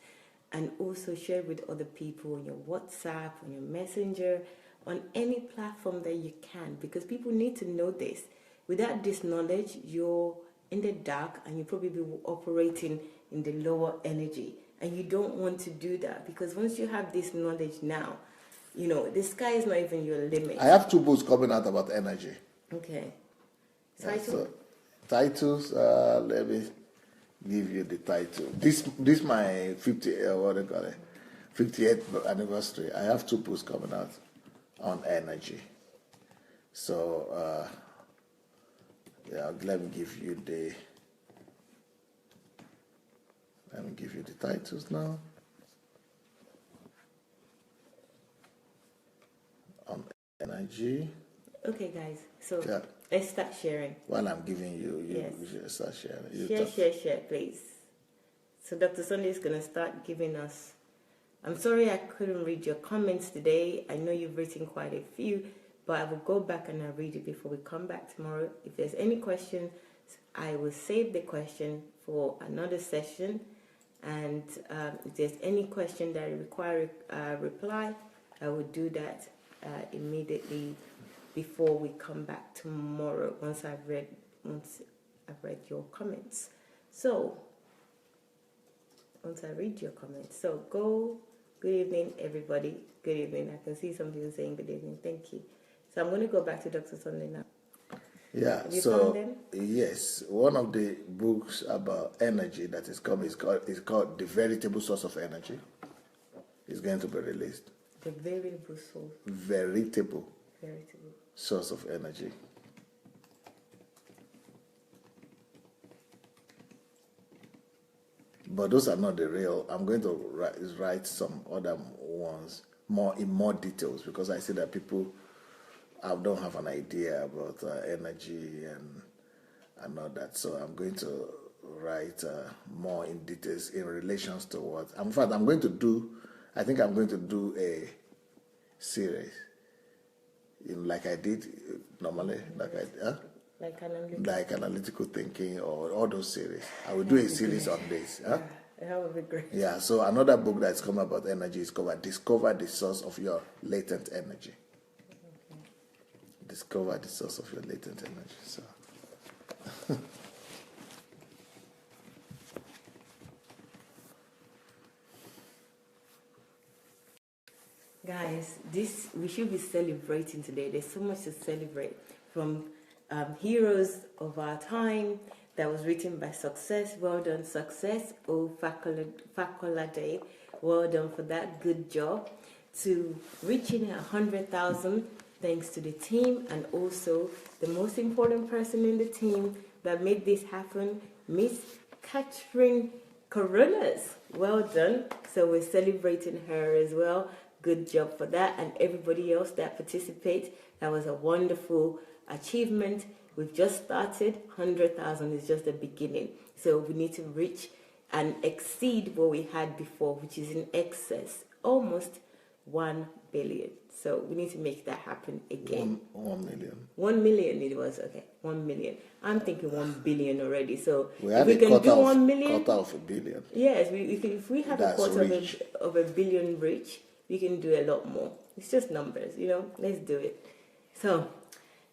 And also share it with other people on your WhatsApp, on your Messenger, on any platform that you can. Because people need to know this. Without this knowledge, you're in the dark and you probably be operating in the lower energy. And you don't want to do that. Because once you have this knowledge now, you know, the sky is not even your limit. I have 2 books coming out about energy. Okay. Titles, let me give you the title. This my 58th anniversary. I have 2 books coming out on energy. So yeah, let me give you the titles now. On energy. Okay, guys. So yeah. Let's start sharing. While I'm giving you yes. should start sharing. Share, please. So Dr. Sandey is going to start giving us... I'm sorry I couldn't read your comments today. I know you've written quite a few, but I will go back and I'll read it before we come back tomorrow. If there's any question, I will save the question for another session. And if there's any question that require a reply, I will do that immediately before we come back tomorrow once I've read your comments. So once I read your comments. So good evening everybody. Good evening. I can see some people saying good evening. Thank you. So I'm going to go back to Dr. Sandey now. Yeah, Have you found them? Yes, one of the books about energy that is coming is called The Veritable Source of Energy. It's going to be released. The veritable source. Veritable source of energy. But those are not the real. I'm going to write some other ones in more details, because I see that people don't have an idea about energy and all that. So I'm going to write more in details in relations to what. In fact, I'm going to do a series. Like I did normally, like analytical thinking or all those series. I will do a series on this. Huh? That would be great. Yeah, so another book that's come about energy is called Discover the Source of Your Latent Energy. Okay. Discover the source of your latent energy. So. Guys, we should be celebrating today. There's so much to celebrate, from heroes of our time that was written by Success. Well done, Success. Fakolade. Well done for that. Good job. To reaching 100,000, thanks to the team, and also the most important person in the team that made this happen, Miss Catherine Coronas. Well done. So we're celebrating her as well. Good job for that, and everybody else that participates. That was a wonderful achievement. We've just started. 100,000 is just the beginning. So we need to reach and exceed what we had before, which is in excess, almost 1 billion. So we need to make that happen again. 1 million. 1 million it was, okay. 1 million. I'm thinking 1 billion already. So if we can do 1 million. Quarter of a billion. Yes, if we have a quarter of a billion reach, we can do a lot more. It's just numbers, you know. Let's do it. So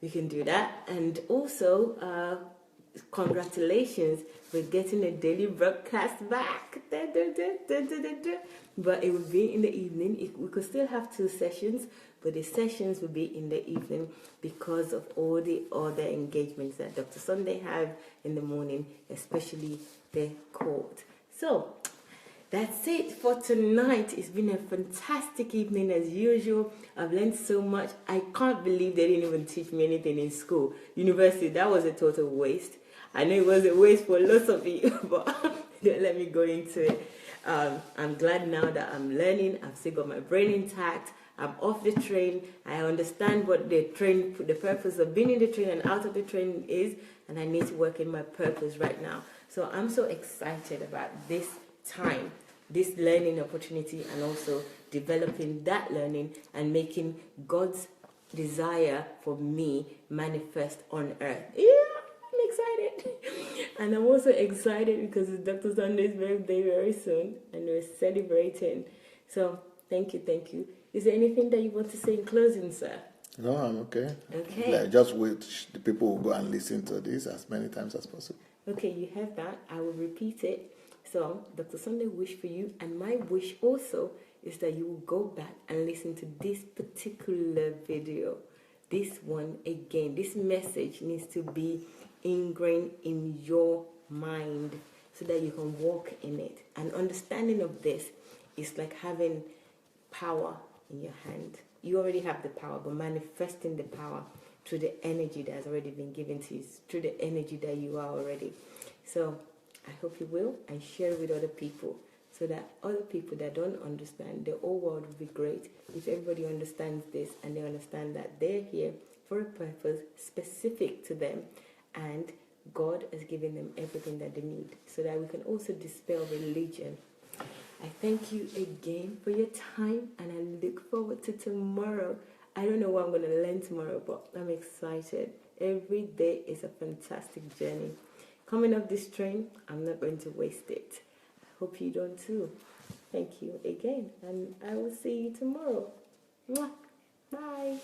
we can do that. And also, congratulations, we're getting a daily broadcast back. But it will be in the evening. We could still have 2 sessions, but the sessions will be in the evening because of all the other engagements that Dr. Sandey have in the morning, especially the court. So that's it for tonight. It's been a fantastic evening as usual. I've learned so much. I can't believe they didn't even teach me anything in school. University, that was a total waste. I know it was a waste for lots of you, but don't let me go into it. I'm glad now that I'm learning. I've still got my brain intact. I'm off the train. I understand what the purpose of being in the train and out of the train is, and I need to work in my purpose right now. So I'm so excited about this time, this learning opportunity, and also developing that learning and making God's desire for me manifest on earth. Yeah, I'm excited. And I'm also excited because it's Dr. Sandey's birthday very soon, and we're celebrating. So thank you. Is there anything that you want to say in closing, sir? No, I'm okay. Okay. Yeah, just wait. The people will go and listen to this as many times as possible. Okay, you have that. I will repeat it. So, Dr. Sandey wish for you, and my wish also is that you will go back and listen to this particular video. This one again. This message needs to be ingrained in your mind so that you can walk in it. An understanding of this is like having power in your hand. You already have the power, but manifesting the power through the energy that has already been given to you, through the energy that you are already. So I hope you will, and share it with other people so that other people that don't understand, the whole world would be great if everybody understands this and they understand that they're here for a purpose specific to them, and God has given them everything that they need so that we can also dispel religion. I thank you again for your time, and I look forward to tomorrow. I don't know what I'm going to learn tomorrow, but I'm excited. Every day is a fantastic journey. Coming off this train, I'm not going to waste it. I hope you don't too. Thank you again, and I will see you tomorrow. Mwah. Bye.